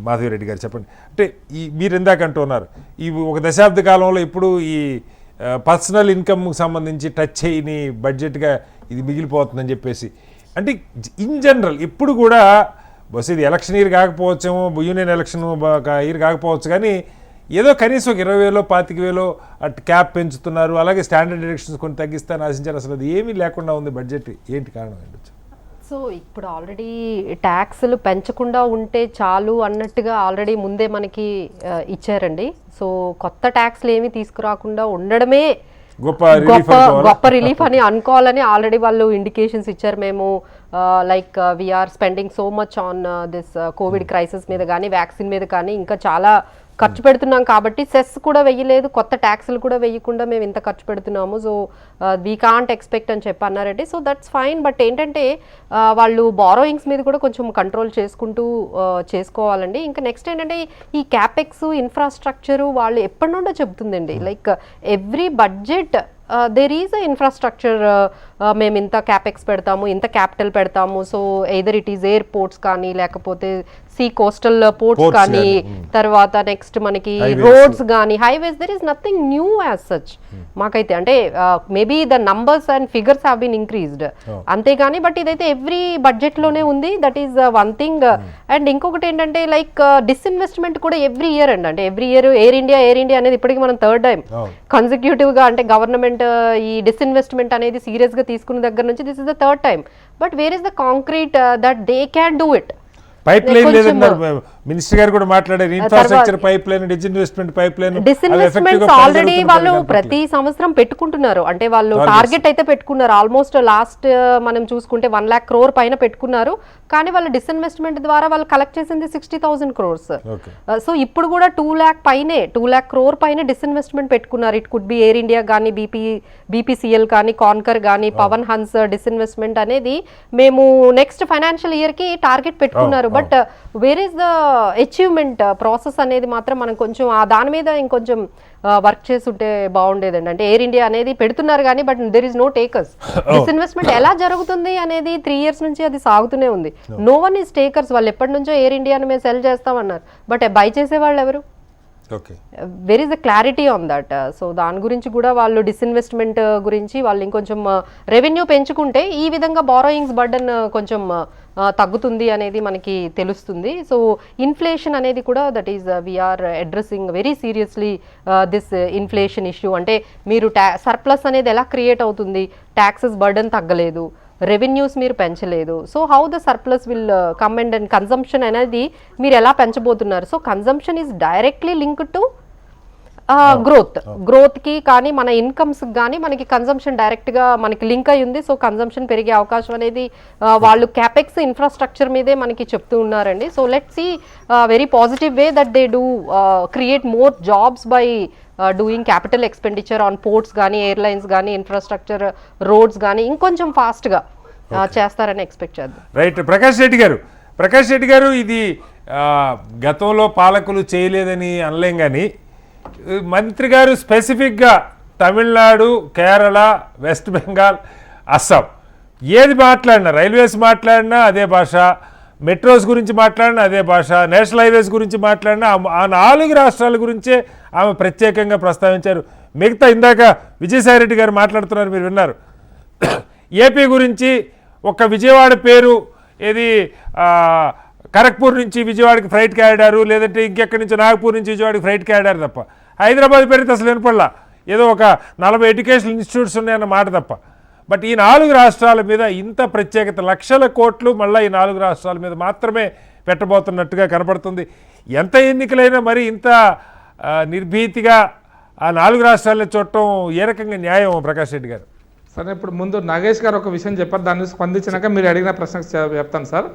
మాధవిరెడ్డి గారు చెప్పండి. అంటే మీరు ఇందాక అంటున్నారు ఈ ఒక దశాబ్ద కాలంలో ఇప్పుడు ఈ పర్సనల్ ఇన్కమ్కి సంబంధించి టచ్ చేయని బడ్జెట్గా ఇది మిగిలిపోతుందని చెప్పేసి, అంటే ఇన్ జనరల్ ఇప్పుడు కూడా బస్ ఇది ఎలక్షన్ ఇయర్ కాకపోవచ్చేమో, యూనియన్ ఎలక్షన్ ఇయర్ కాకపోవచ్చు, కానీ ఏదో కనీసం ఒక 20,000 25,000 అటు క్యాప్ పెంచుతున్నారు, అలాగే స్టాండర్డ్ డిడక్షన్స్ కొన్ని తగ్గిస్తాను ఆశించారు. అసలు అది ఏమీ లేకుండా ఉంది బడ్జెట్, ఏంటి కారణం ఏంటో? సో ఇప్పుడు ఆల్రెడీ ట్యాక్స్లు పెంచకుండా ఉంటే చాలు అన్నట్టుగా ఆల్రెడీ ముందే మనకి ఇచ్చారండి. సో కొత్త ట్యాక్స్లు ఏమి తీసుకురాకుండా ఉండడమే గొప్ప రిలీఫ్ అని అనుకోవాలని ఆల్రెడీ వాళ్ళు ఇండికేషన్స్ ఇచ్చారు. మేము like we're spending so much on this covid crisis మీద కానీ వ్యాక్సిన్ మీద కానీ ఇంకా చాలా ఖర్చు పెడుతున్నాం కాబట్టి సెస్ కూడా వెయ్యలేదు, కొత్త ట్యాక్స్లు కూడా వెయ్యకుండా మేము ఇంత ఖర్చు పెడుతున్నాము. సో వీ కాంట్ ఎక్స్పెక్ట్ అని చెప్పి అన్నారంటే, సో దట్స్ ఫైన్. బట్ ఏంటంటే వాళ్ళు బారోయింగ్స్ మీద కూడా కొంచెం కంట్రోల్ చేసుకుంటూ చేసుకోవాలండి. ఇంకా నెక్స్ట్ ఏంటంటే ఈ క్యాపెక్స్ ఇన్ఫ్రాస్ట్రక్చరు వాళ్ళు ఎప్పటి నుండో చెబుతుందండి, like every budget there is a infrastructure, మేము ఇంత క్యాపెక్స్ పెడతాము, ఇంత క్యాపిటల్ పెడతాము. So either it is airports కానీ లేకపోతే సీ కోస్టల్ పోర్ట్స్ కానీ, తర్వాత నెక్స్ట్ మనకి రోడ్స్ కానీ highways, there is nothing new as such మాకైతే. అంటే maybe the numbers and figures have been increased అంతేగాని, బట్ ఇదైతే ఎవ్రీ బడ్జెట్ లోనే ఉంది. That is one thing. And ఇంకొకటి ఏంటంటే లైక్ డిస్ఇన్వెస్ట్మెంట్ కూడా ఎవ్రీ ఇయర్ అండి. అంటే ఎవ్రీ ఇయర్ ఎయిర్ ఇండియా అనేది ఇప్పటికి మనం థర్డ్ టైం కన్సిక్యూటివ్ గా అంటే గవర్నమెంట్ ఈ డిస్ఇన్వెస్ట్మెంట్ అనేది సీరియస్ గా తీసుకున్న దగ్గర నుంచి this is the third time. But where is the concrete that they can do it? Pipeline లేదన్నారు మినిస్టర్ గారు కూడా మాట్లాడారు. Infrastructure pipeline, disinvestment pipeline, disinvestments already వాళ్ళు ప్రతి సంవత్సరం పెట్టుకుంటున్నారు. అంటే వాళ్ళు టార్గెట్ అయితే పెట్టుకున్నారు. ఆల్మోస్ట్ లాస్ట్ మనం చూసుకుంటే 1 lakh crore పైన పెట్టుకున్నారు. కానీ వాళ్ళు డిస్ఇన్వెస్ట్మెంట్ ద్వారా వాళ్ళు కలెక్ట్ చేసింది 60,000 crores. సో ఇప్పుడు కూడా 2 lakh crore పైన డిస్ఇన్వెస్ట్మెంట్ పెట్టుకున్నారు. It could be air India కానీ, బీపీసీఎల్ కానీ, కాన్కర్ కానీ, పవన్ హన్స్ డిస్ఇన్వెస్ట్మెంట్ అనేది మేము నెక్స్ట్ ఫైనాన్షియల్ ఇయర్ కి టార్గెట్ పెట్టుకున్నారు. But where is the achievement process అనేది మాత్రం మనం కొంచెం దాని మీద ఇంకొంచెం వర్క్ చేస్తుంటే బాగుండేదండి. అంటే ఎయిర్ ఇండియా అనేది పెడుతున్నారు కానీ but there is no takers. Disinvestment ఎలా జరుగుతుంది అనేది 3 years నుంచి అది సాగుతూనే ఉంది. No one is takers. వాళ్ళు ఎప్పటి నుంచో ఎయిర్ ఇండియాని మేము సెల్ చేస్తామన్నారు, బట్ బై చేసే వాళ్ళు ఎవరు? Where is the clarity on that? So దాని గురించి కూడా వాళ్ళు డిస్ఇన్వెస్ట్మెంట్ గురించి వాళ్ళు ఇంకొంచెం రెవెన్యూ పెంచుకుంటే ఈ విధంగా బారోయింగ్స్ బర్డన్ కొంచెం తగ్గుతుంది అనేది మనకి తెలుస్తుంది. సో ఇన్ఫ్లేషన్ అనేది కూడా that is we're addressing very seriously this inflation issue. అంటే మీరు సర్ప్లస్ అనేది ఎలా క్రియేట్ అవుతుంది? ట్యాక్సెస్ బర్డన్ తగ్గలేదు, రెవెన్యూస్ మీరు పెంచలేదు. So how the surplus will come and consumption అనేది మీరు ఎలా పెంచబోతున్నారు? So consumption is directly linked to growth కి కానీ మన ఇన్కమ్స్ కానీ మనకి కన్సంప్షన్ డైరెక్ట్ గా మనకి లింక్ అయి ఉంది. సో కన్సంప్షన్ పెరిగే అవకాశం అనేది వాళ్ళు క్యాపెక్స్ ఇన్ఫ్రాస్ట్రక్చర్ మీదే మనకి చెప్తూ ఉన్నారండి. So let's see very positive way that they do create more jobs by doing capital expenditure on ports కానీ, ఎయిర్లైన్స్ కానీ, ఇన్ఫ్రాస్ట్రక్చర్, రోడ్స్ కానీ ఇంకొంచెం ఫాస్ట్గా చేస్తారని ఎక్స్పెక్ట్ చేద్దాం. రైట్. ప్రకాష్ రెడ్డి గారు ఇది గతంలో పాలకులు చేయలేదని అనలేం, కానీ మంత్రి గారు స్పెసిఫిక్గా తమిళనాడు, కేరళ, వెస్ట్ బెంగాల్, అస్సాం ఏది మాట్లాడినా, రైల్వేస్ మాట్లాడినా అదే భాష, మెట్రోస్ గురించి మాట్లాడినా అదే భాష, నేషనల్ హైవేస్ గురించి మాట్లాడినా ఆ 4 రాష్ట్రాల గురించే ఆమె ప్రత్యేకంగా ప్రస్తావించారు. మిగతా ఇందాక విజయసాయిరెడ్డి గారు మాట్లాడుతున్నారు, మీరు విన్నారు. ఏపీ గురించి ఒక విజయవాడ పేరు ఏది ఖరగ్పూర్ నుంచి విజయవాడకి ఫ్లైట్ క్యారిడారు, లేదంటే ఇంకెక్కడి నుంచి నాగపూర్ నుంచి విజయవాడకి ఫ్లైట్ క్యారిడారు తప్ప హైదరాబాద్ పేరుతో అసలు వినపడలా. ఏదో ఒక 40 ఎడ్యుకేషనల్ ఇన్స్టిట్యూట్స్ ఉన్నాయన్న మాట తప్ప. బట్ ఈ 4 రాష్ట్రాల మీద ఇంత ప్రత్యేకత, లక్షల కోట్లు మళ్ళీ ఈ 4 రాష్ట్రాల మీద మాత్రమే పెట్టబోతున్నట్టుగా కనపడుతుంది. ఎంత ఎన్నికలైనా మరి ఇంత నిర్భీతిగా ఆ 4 రాష్ట్రాలను చూడటం ఏ రకంగా న్యాయం? ప్రకాష్ రెడ్డి గారు. సరే, ఇప్పుడు ముందు నగేష్ గారు ఒక విషయం చెప్పారు, దాన్ని స్పందించినాక మీరు అడిగిన ప్రశ్నకు చెప్తాను సార్.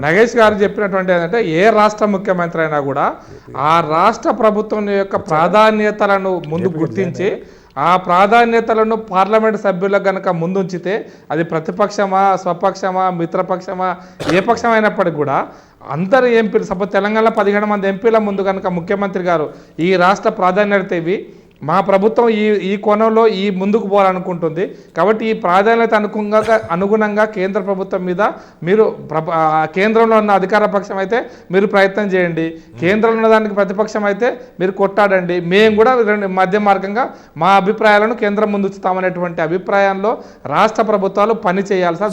నగేష్ గారు చెప్పినటువంటి ఏంటంటే ఏ రాష్ట్ర ముఖ్యమంత్రి అయినా కూడా ఆ రాష్ట్ర ప్రభుత్వం యొక్క ప్రాధాన్యతలను ముందు గుర్తించి ఆ ప్రాధాన్యతలను పార్లమెంట్ సభ్యులకు కనుక ముందుంచితే అది ప్రతిపక్షమా, స్వపక్షమా, మిత్రపక్షమా, ఏ పక్షం అయినప్పటికీ కూడా అందరు ఎంపీలు సపోజ్ తెలంగాణలో 17 మంది ఎంపీల ముందు కనుక ముఖ్యమంత్రి గారు ఈ రాష్ట్ర ప్రాధాన్యత ఇవి మా ప్రభుత్వం ఈ కోణంలో ముందుకు పోవాలనుకుంటుంది. కాబట్టి ఈ ప్రాధాన్యత అనుగుణంగా కేంద్ర ప్రభుత్వం మీద మీరు కేంద్రంలో ఉన్న అధికార పక్షం అయితే మీరు ప్రయత్నం చేయండి, కేంద్రంలో ఉన్న దానికి ప్రతిపక్షం అయితే మీరు కొట్టాడండి. మేము కూడా మధ్య మార్గంగా మా అభిప్రాయాలను కేంద్రం ముందు ఉంచుతామనేటువంటి అభిప్రాయంలో రాష్ట్ర ప్రభుత్వాలు పని చేయాలి సార్.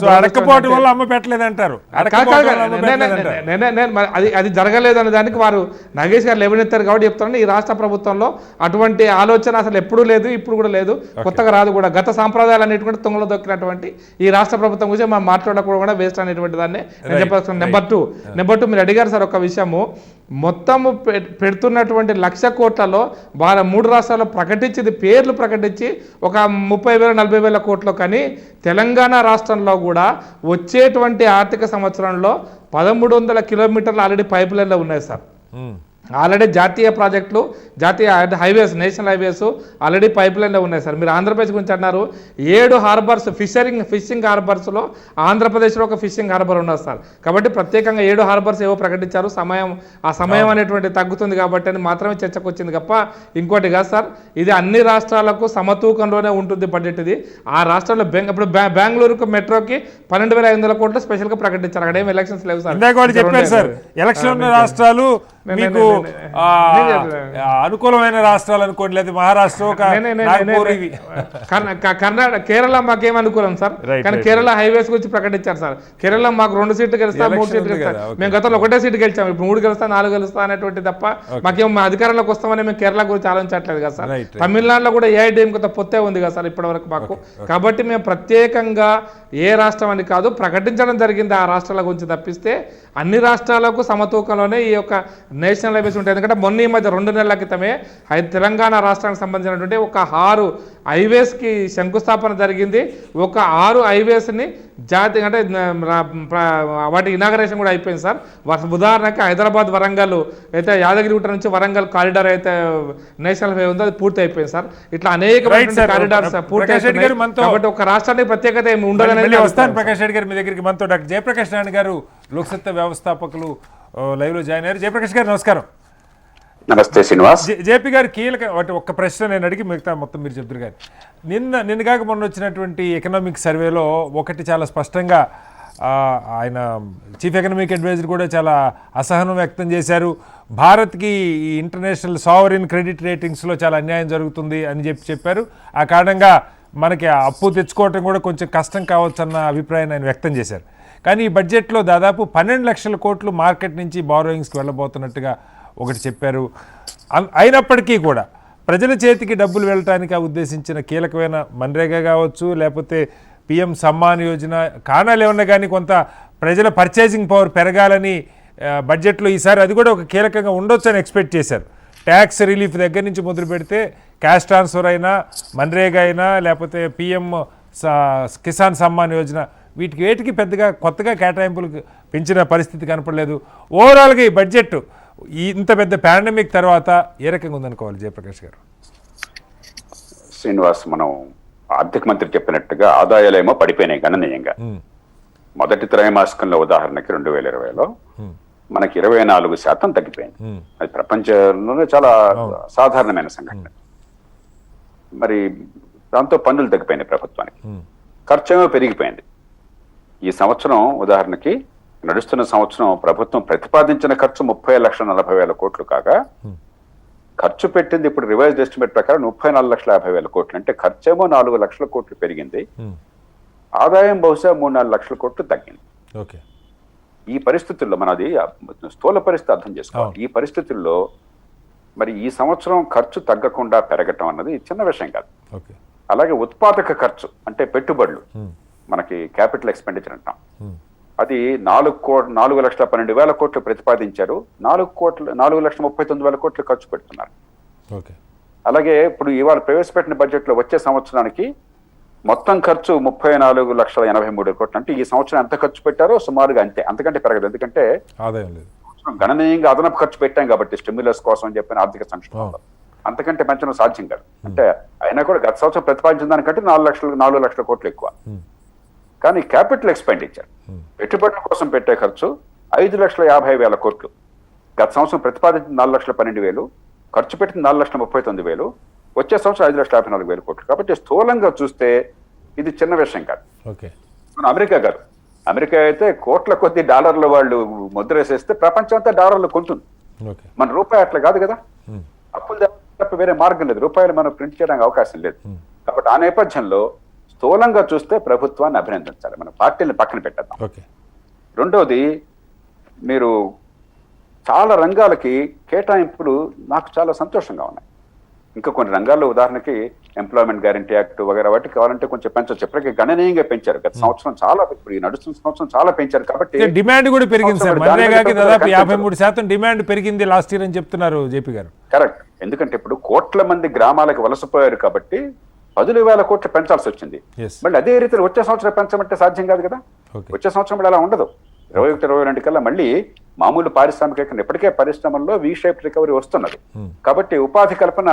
అది జరగలేదు అనే దానికి వారు నాగేష్ గారు లేవనెత్తారు కాబట్టి చెప్తాను. ఈ రాష్ట్ర ప్రభుత్వంలో అటువంటి ఆలోచన అసలు ఎప్పుడూ లేదు, ఇప్పుడు కూడా లేదు, కొత్తగా రాదు కూడా. గత సాంప్రదాయాలు అనేటువంటి తుంగలో దొక్కినటువంటి ఈ రాష్ట్ర ప్రభుత్వం గురించి మనం మాట్లాడకూడదు కూడా వేస్ట్ అనేటువంటి దాన్ని నేను చెప్పాల్సిన. నెంబర్ టూ మీరు అడిగారు సార్ ఒక విషయము, మొత్తము పెడుతున్నటువంటి 1,00,000 కోట్లలో వాళ్ళ 3 రాష్ట్రాల్లో ప్రకటించింది పేర్లు ప్రకటించి ఒక 30,000-40,000 కోట్లు. కానీ తెలంగాణ రాష్ట్రంలో కూడా వచ్చేటువంటి ఆర్థిక సంవత్సరంలో 1,300 కిలోమీటర్లు ఆల్రెడీ పైప్ లైన్లో ఉన్నాయి సార్. ఆల్రెడీ జాతీయ ప్రాజెక్టులు, జాతీయ highways, national highways already pipe లైన్లో ఉన్నాయి సార్. మీరు ఆంధ్రప్రదేశ్ గురించి అన్నారు, 7 హార్బర్స్ ఫిషింగ్ హార్బర్స్లో ఆంధ్రప్రదేశ్లో ఒక ఫిషింగ్ హార్బర్ ఉన్నది సార్. కాబట్టి ప్రత్యేకంగా 7 హార్బర్స్ ఏవో ప్రకటించారు. ఆ సమయం అనేటువంటి తగ్గుతుంది కాబట్టి అని మాత్రమే చర్చకు వచ్చింది తప్ప ఇంకోటి కాదు సార్. ఇది అన్ని రాష్ట్రాలకు సమతూకంలోనే ఉంటుంది బడ్జెట్. ఇది ఆ రాష్ట్రంలో ఇప్పుడు బెంగళూరుకు మెట్రోకి 12,500 కోట్లు స్పెషల్గా ప్రకటించారు. అక్కడ ఏం ఎలక్షన్స్ లేవు సార్. ఎలక్షన్ రాష్ట్రాలు మీకు అనుకూలమైన రాష్ట్రాలు అనుకోండి, లేదా మహారాష్ట్ర, కర్ణాటక, కేరళ మాకేం అనుకూలం సార్. కానీ కేరళ హైవేస్ గురించి ప్రకటించారు సార్. కేరళ మాకు 2 సీట్లు గెలుస్తా, 3 సీట్లు గెలుస్తారు. మేము గతంలో 1 సీటు గెలిచాం, ఇప్పుడు 3 గెలుస్తా, 4 గెలుస్తా అనేటువంటి తప్ప మాకేం అధికారంలోకి వస్తామని మేము కేరళ గురించి ఆలోచించట్లేదు కదా సార్. తమిళనాడులో కూడా ఏఐడిఎం కొంత పొత్తే ఉంది కదా సార్ ఇప్పటి వరకు మాకు. కాబట్టి మేము ప్రత్యేకంగా ఏ రాష్ట్రం అని కాదు ప్రకటించడం జరిగింది ఆ రాష్ట్రాల గురించి తప్పిస్తే అన్ని రాష్ట్రాలకు సమతూకంలోనే ఈ యొక్క నేషనల్ హైవేస్ ఉంటాయి. ఎందుకంటే మొన్న ఈ మధ్య 2 నెలల క్రితమే తెలంగాణ రాష్ట్రానికి సంబంధించినటువంటి ఒక 6 హైవేస్కి శంకుస్థాపన జరిగింది. ఒక 6 హైవేస్ని జాతీయ అంటే వాటి ఇనాగరేషన్ కూడా అయిపోయింది సార్. ఉదాహరణకి హైదరాబాద్ వరంగల్ అయితే యాదగిరిగుట్ట నుంచి వరంగల్ కారిడార్ అయితే నేషనల్ హైవే ఉందో అది పూర్తి అయిపోయింది సార్. ఇట్లా అనేక కారిడార్స్ పూర్తి అయిపోయింది. కాబట్టి ఒక రాష్ట్రానికి ప్రత్యేకత ఏమి ఉండదని వస్తాను. ప్రకాష్ రెడ్డి గారు మీ దగ్గరికి మనతో డాక్టర్ జయప్రకాష్ నారాయణ గారు లోక్సత్తా వ్యవస్థాపకులు లైవ్ లో జాయిన్ అయ్యారు. జయప్రకాష్ గారు నమస్కారం. నమస్తే శ్రీనివాస్. జేపీ గారు కీలక ఒక్క ప్రశ్న నేను అడిగి మిగతా మొత్తం మీరు చెప్తారు. కానీ నిన్నగాక మొన్న వచ్చినటువంటి ఎకనామిక్ సర్వేలో ఒకటి చాలా స్పష్టంగా ఆయన చీఫ్ ఎకనామిక్ అడ్వైజర్ కూడా చాలా అసహనం వ్యక్తం చేశారు. భారత్కి ఈ ఇంటర్నేషనల్ సావరిన్ క్రెడిట్ రేటింగ్స్లో చాలా అన్యాయం జరుగుతుంది అని చెప్పారు. ఆ కారణంగా మనకి అప్పు తెచ్చుకోవటం కూడా కొంచెం కష్టం కావచ్చు అన్న అభిప్రాయాన్ని ఆయన వ్యక్తం చేశారు. కానీ ఈ బడ్జెట్లో దాదాపు 12 లక్షల కోట్లు మార్కెట్ నుంచి బారోయింగ్స్కి వెళ్ళబోతున్నట్టుగా ఒకటి చెప్పారు. అయినప్పటికీ కూడా ప్రజల చేతికి డబ్బులు వెళ్ళటానికి ఉద్దేశించిన కీలకమైన మన్రేగా కావచ్చు, లేకపోతే పిఎం సమ్మాన్ యోజన కారణాలు ఏమన్నా కానీ కొంత ప్రజల పర్చేసింగ్ పవర్ పెరగాలని బడ్జెట్లో ఈసారి అది కూడా ఒక కీలకంగా ఉండొచ్చు అని ఎక్స్పెక్ట్ చేశారు. ట్యాక్స్ రిలీఫ్ దగ్గర నుంచి మొదలు పెడితే క్యాష్ ట్రాన్స్ఫర్ అయినా, మన్రేగా అయినా, లేకపోతే పిఎం కిసాన్ సమ్మాన్ యోజన వేటికి పెద్దగా కొత్తగా కేటాయింపులు పెంచిన పరిస్థితి కనపడలేదు. ఓవరాల్గా ఈ బడ్జెట్ ఇంత పెద్ద పాండమిక్ తర్వాత ఏ రకంగా ఉందనుకోవాలి జయప్రకాష్ గారు? శ్రీనివాస్, మనం ఆర్థిక మంత్రి చెప్పినట్టుగా ఆదాయాలేమో పడిపోయినాయి గణనీయంగా. మొదటి త్రైమాసికంలో ఉదాహరణకి 2020లో మనకి 24% తగ్గిపోయింది. అది ప్రపంచంలోనే చాలా సాధారణమైన సంఘటన. మరి దాంతో పన్నులు తగ్గిపోయినాయి ప్రభుత్వానికి, ఖర్చు ఏమో పెరిగిపోయింది. ఈ సంవత్సరం ఉదాహరణకి నడుస్తున్న సంవత్సరం ప్రభుత్వం ప్రతిపాదించిన ఖర్చు 30,40,000 కోట్లు కాగా ఖర్చు పెట్టింది ఇప్పుడు రివైజ్డ్ ఎస్టిమేట్ ప్రకారం 34,50,000 కోట్లు. అంటే ఖర్చేమో 4 లక్షల కోట్లు పెరిగింది, ఆదాయం బహుశా 3-4 లక్షల కోట్లు తగ్గింది. ఈ పరిస్థితుల్లో మనం అది స్థూల పరిస్థితి అర్థం చేసుకోవాలి. ఈ పరిస్థితుల్లో మరి ఈ సంవత్సరం ఖర్చు తగ్గకుండా పెరగటం అన్నది చిన్న విషయం కాదు. అలాగే ఉత్పాదక ఖర్చు అంటే పెట్టుబడులు, మనకి క్యాపిటల్ ఎక్స్పెండిచర్ అంటాం, అది 4,12,000 కోట్లు ప్రతిపాదించారు. 4,39,000 కోట్లు ఖర్చు పెడుతున్నారు. అలాగే ఇప్పుడు ఇవాళ ప్రవేశపెట్టిన బడ్జెట్ లో వచ్చే సంవత్సరానికి మొత్తం ఖర్చు 34,83,000 కోట్లు. అంటే ఈ సంవత్సరం ఎంత ఖర్చు పెట్టారో సుమారుగా అంతే, అంతకంటే పెరగదు. ఎందుకంటే గణనీయంగా అదనపు ఖర్చు పెట్టాం కాబట్టి స్టిమ్యులస్ కోసం అని చెప్పిన ఆర్థిక సంక్షోభంలో అంతకంటే పెంచడం సాధ్యం కాదు. అంటే అయినా కూడా గత సంవత్సరం ప్రతిపాదించిన దానికంటే 4 లక్షల కోట్లు ఎక్కువ. కానీ క్యాపిటల్ ఎక్స్పెండిచర్ పెట్టుబడుల కోసం పెట్టే ఖర్చు 5,50,000 కోట్లు. గత సంవత్సరం ప్రతిపాదించిన 4,12,000, ఖర్చు పెట్టింది 4,39,000. వచ్చే సంవత్సరం 5,54,000 కోట్లు. కాబట్టి స్థూలంగా చూస్తే ఇది చిన్న విషయం కాదు. ఓకే. మన అమెరికా కాదు, అమెరికా అయితే కోట్ల కొద్ది డాలర్లు వాళ్ళు ముద్ర వేసేస్తే ప్రపంచం అంతా డాలర్లు కొంటుంది. ఓకే. మన రూపాయి అట్లా కాదు కదా, అప్పులు తప్ప వేరే మార్గం లేదు, రూపాయలు మనం ప్రింట్ చేయడానికి అవకాశం లేదు. కాబట్టి ఆ నేపథ్యంలో స్థూలంగా చూస్తే ప్రభుత్వాన్ని అభినందించాలి, మన పార్టీని పక్కన పెట్టేద్దాం. ఓకే. రెండోది, మీరు చాలా రంగాలకి కేటాయింపులు నాకు చాలా సంతోషంగా ఉన్నాయి. ఇంకా కొన్ని రంగాల్లో ఉదాహరణకి ఎంప్లాయ్మెంట్ గ్యారంటీ యాక్ట్ వగైరా వాటికి కావాలంటే కొంచెం పెంచవచ్చు. ఇప్పటికీ గణనీయంగా పెంచారు. గత సంవత్సరం చాలా, ఇప్పుడు ఈ నడుస్తున్న సంవత్సరం చాలా పెంచారు. కాబట్టి డిమాండ్ కూడా పెరిగింది సార్, మన్రేగాకి దాదాపు 53% డిమాండ్ పెరిగింది లాస్ట్ ఇయర్ అని చెప్తున్నారు జేపీ గారు. కరెక్ట్. ఎందుకంటే ఇప్పుడు కోట్ల మంది గ్రామాలకు వలసపోయారు కాబట్టి 10,000 కోట్లు పెంచాల్సి వచ్చింది. మళ్ళీ అదే రీతిలో వచ్చే సంవత్సరం పెంచమంటే సాధ్యం కాదు కదా. వచ్చే సంవత్సరం మళ్ళీ అలా ఉండదు. 21-22 కల్లా మళ్ళీ మామూలు పారిశ్రామికీకరణ, ఇప్పటికే పరిశ్రమల్లో వీ షేప్ రికవరీ వస్తున్నది. కాబట్టి ఉపాధి కల్పన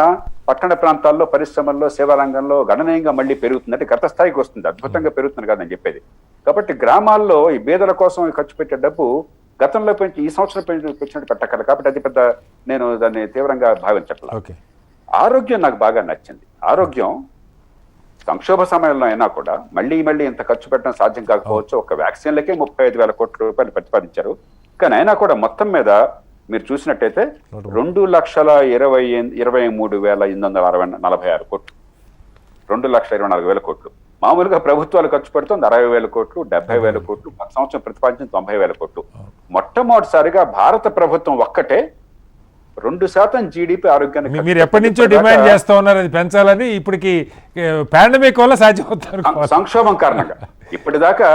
పట్టణ ప్రాంతాల్లో, పరిశ్రమల్లో, సేవా రంగంలో గణనీయంగా మళ్ళీ పెరుగుతుంది. అంటే గత స్థాయికి వస్తుంది, అద్భుతంగా పెరుగుతుంది కాదని చెప్పేది. కాబట్టి గ్రామాల్లో ఈ బేదల కోసం ఖర్చు పెట్టే డబ్బు గతంలో పెంచి ఈ సంవత్సరం పెంచినట్టు పెట్టగలరు. కాబట్టి అది పెద్ద, నేను దాన్ని తీవ్రంగా భావించట్లేదు. ఆరోగ్యం నాకు బాగా నచ్చింది. ఆరోగ్యం సంక్షోభ సమయంలో అయినా కూడా మళ్ళీ ఇంత ఖర్చు పెట్టడం సాధ్యం కాకపోవచ్చు. ఒక వ్యాక్సిన్లకే 35,000 కోట్ల రూపాయలు ప్రతిపాదించారు. కానీ అయినా కూడా మొత్తం మీద మీరు చూసినట్టయితే 2,23,846 కోట్లు, 2,24,000 కోట్లు. మామూలుగా ప్రభుత్వాలు ఖర్చు పెడుతుంది 60,000 కోట్లు, 70,000 కోట్లు, గత సంవత్సరం ప్రతిపాదించిన 90,000 కోట్లు. మొట్టమొదటిసారిగా భారత ప్రభుత్వం ఒక్కటే 2% జీడీపీ ఆరోగ్యాన్ని. మీరు ఎప్పటి నుంచో డిమాండ్ చేస్తా ఉన్నారు అది పెంచాలని, ఇప్పటికి పాండమిక్ వల్ల సాధ్యమవుతారు, సంక్షోభం కారణంగా. ఇప్పటిదాకా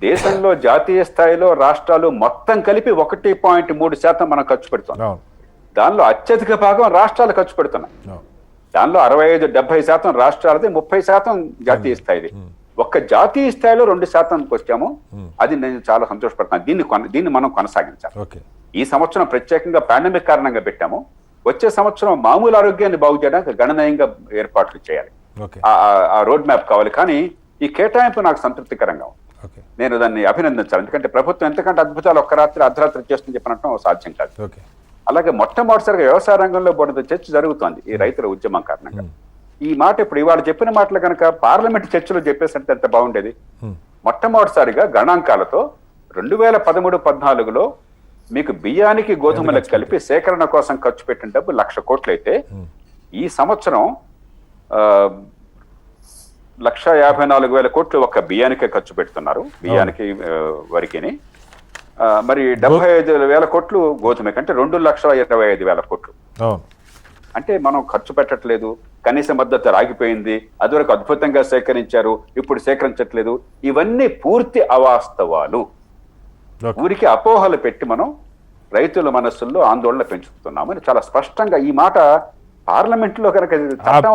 దేశంలో జాతీయ స్థాయిలో రాష్ట్రాలు మొత్తం కలిపి 1.3% మనం ఖర్చు పెడుతున్నాం. దానిలో అత్యధిక భాగం రాష్ట్రాలు ఖర్చు పెడుతున్నాయి. దానిలో 65-70% రాష్ట్రాలది, 30% జాతీయ స్థాయిది. ఒక్క జాతీయ స్థాయిలో 2%కి వచ్చాము. అది నేను చాలా సంతోషపడుతున్నాను. దీన్ని మనం కొనసాగించాలి. ఈ సంవత్సరం ప్రత్యేకంగా పాండమిక్ కారణంగా పెట్టాము. వచ్చే సంవత్సరం మామూలు ఆరోగ్యాన్ని బాగు చేయడానికి గణనీయంగా ఏర్పాట్లు చేయాలి. ఆ రోడ్ మ్యాప్ కావాలి. కానీ ఈ కేటాయింపు నాకు సంతృప్తికరంగా ఉంది. నేను దాన్ని అభినందించాలి. ఎందుకంటే ప్రభుత్వం ఎంతకంటే అద్భుతాలు ఒక్క రాత్రి అర్ధరాత్రి చేస్తుంది చెప్పనటం సాధ్యం కాదు. అలాగే మొట్టమొదటిసారిగా వ్యవసాయ రంగంలో బోర్డు చర్చ జరుగుతోంది ఈ రైతుల ఉద్యమం కారణంగా. ఈ మాట ఇప్పుడు ఇవాళ చెప్పిన మాటలు కనుక పార్లమెంట్ చర్చలో చెప్పేసంటే ఎంత బాగుండేది. మొట్టమొదటిసారిగా గణాంకాలతో 2013-14లో మీకు బియ్యానికి గోధుమలకు కలిపి సేకరణ కోసం ఖర్చు పెట్టిన డబ్బు 1,00,000 కోట్లు అయితే ఈ సంవత్సరం 1,54,000 కోట్లు ఒక్క బియ్యానికే ఖర్చు పెడుతున్నారు. బియ్యానికి, వరికిని. మరి 75,000 కోట్లు గోధుమకి, అంటే 2,25,000 కోట్లు. అంటే మనం ఖర్చు పెట్టట్లేదు, కనీస మద్దతు ఆగిపోయింది, అదివరకు అద్భుతంగా సేకరించారు, ఇప్పుడు సేకరించట్లేదు. ఇవన్నీ పూర్తి అవాస్తవాలు. ఊరికి అపోహలు పెట్టి మనం రైతుల మనస్సుల్లో ఆందోళన పెంచుతున్నామని చాలా స్పష్టంగా ఈ మాట పార్లమెంట్ లో కనుక అది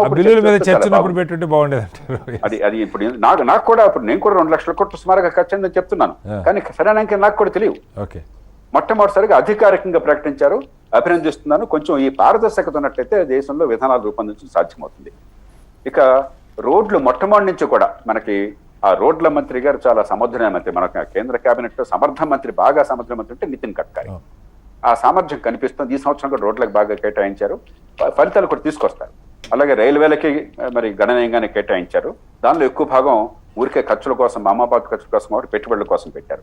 ఇప్పుడు నాకు కూడా ఇప్పుడు నేను కూడా 2,00,000 కోట్లు సుమారుగా ఖర్చు అయిందని చెప్తున్నాను. కానీ సరైన నాకు కూడా తెలియదు. మొట్టమొదటిసారిగా అధికారికంగా ప్రకటించారు, అభినందిస్తున్నాను. కొంచెం ఈ పారదర్శకత ఉన్నట్లయితే దేశంలో విధానాలు రూపొందించడం సాధ్యమవుతుంది. ఇక రోడ్లు మొట్టమొదటి నుంచి కూడా మనకి ఆ రోడ్ల మంత్రి గారు చాలా సమర్థమైన మంత్రి. మన కేంద్ర కేబినెట్ లో సమర్థ మంత్రి, బాగా సమర్థ మంత్రి అంటే నితిన్ గడ్కరీ. ఆ సామర్థ్యం కనిపిస్తుంది. ఈ సంవత్సరం కూడా రోడ్లకు బాగా కేటాయించారు, ఫలితాలు కూడా తీసుకొస్తారు. అలాగే రైల్వేలకి మరి గణనీయంగానే కేటాయించారు. దానిలో ఎక్కువ భాగం ఊరికే ఖర్చుల కోసం, మామాబాద్ ఖర్చుల కోసం కాబట్టి పెట్టుబడుల కోసం పెట్టారు.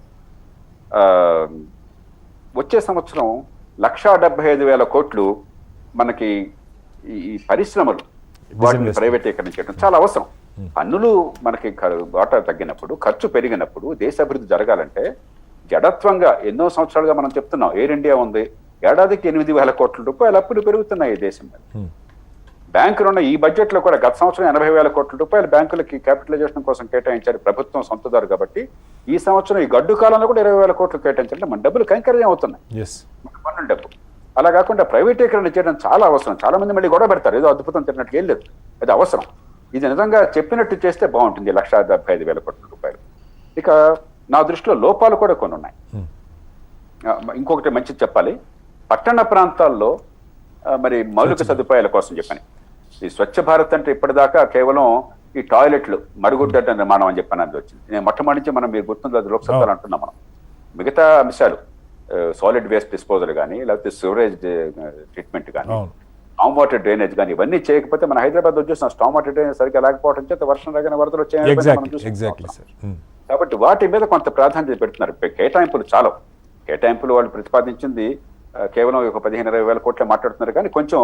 వచ్చే సంవత్సరం 1,75,000 కోట్లు మనకి ఈ పరిశ్రమలు వాటిని ప్రైవేటీకరణ చేయడం చాలా అవసరం. పన్నులు మనకి వాటా తగ్గినప్పుడు, ఖర్చు పెరిగినప్పుడు దేశ అభివృద్ధి జరగాలంటే జడత్వంగా ఎన్నో సంవత్సరాలుగా మనం చెప్తున్నాం. ఎయిర్ ఇండియా ఉంది, ఏడాదికి 8,000 కోట్ల రూపాయలు అప్పులు పెరుగుతున్నాయి ఈ దేశం మీద. బ్యాంకులు ఉన్న ఈ బడ్జెట్ లో కూడా గత సంవత్సరం 80,000 కోట్ల రూపాయలు బ్యాంకులకి క్యాపిటలైజేషన్ కోసం కేటాయించారు, ప్రభుత్వం సొంతదారు కాబట్టి. ఈ సంవత్సరం ఈ గడ్డు కాలంలో కూడా 20,000 కోట్లు కేటాయించారంటే మన డబ్బులు కైంకర్యం అవుతున్నాయి, మన పన్నుల డబ్బు. అలా కాకుండా ప్రైవేటీకరణ చేయడం చాలా అవసరం. చాలా మంది మళ్ళీ గొడవ పెడతారు, ఏదో అద్భుతం తిన్నట్టు ఏం లేదు, అది అవసరం. ఇది నిజంగా చెప్పినట్టు చేస్తే బాగుంటుంది. 1,75,000 కోట్ల రూపాయలు. ఇక నా దృష్టిలో లోపాలు కూడా కొన్ని ఉన్నాయి. ఇంకొకటి మంచిది చెప్పాలి, పట్టణ ప్రాంతాల్లో మరి మౌలిక సదుపాయాల కోసం చెప్పని ఈ స్వచ్ఛ భారత్ అంటే ఇప్పటిదాకా కేవలం ఈ టాయిలెట్లు, మరుగుడ్డ నిర్మాణం అని చెప్పినది వచ్చింది. నేను మొట్టమొదటి మనం మీరు గుర్తుందో లోక్సభలో అంటున్నాం మనం. మిగతా అంశాలు సాలిడ్ వేస్ట్ డిస్పోజల్ కానీ, లేకపోతే సివరేజ్ ట్రీట్మెంట్ కానీ, స్టామ్ వాటర్ డ్రైనేజ్ కానీ ఇవన్నీ చేయకపోతే మన హైదరాబాద్ చూస్తున్నాం, స్టామ్ వాటర్ డ్రైనేజ్ సరిగ్గా లేకపోవడం చేత వర్షం రాగానే వరదలు ఎగ్జాక్ట్లీ సార్. కాబట్టి వాటి మీద కొంత ప్రాధాన్యత పెడుతున్నారు. కేటాయింపులు చాలా కేటాయింపులు వాళ్ళు ప్రతిపాదించింది కేవలం ఒక 15-20 వేల కోట్లే మాట్లాడుతున్నారు, కానీ కొంచెం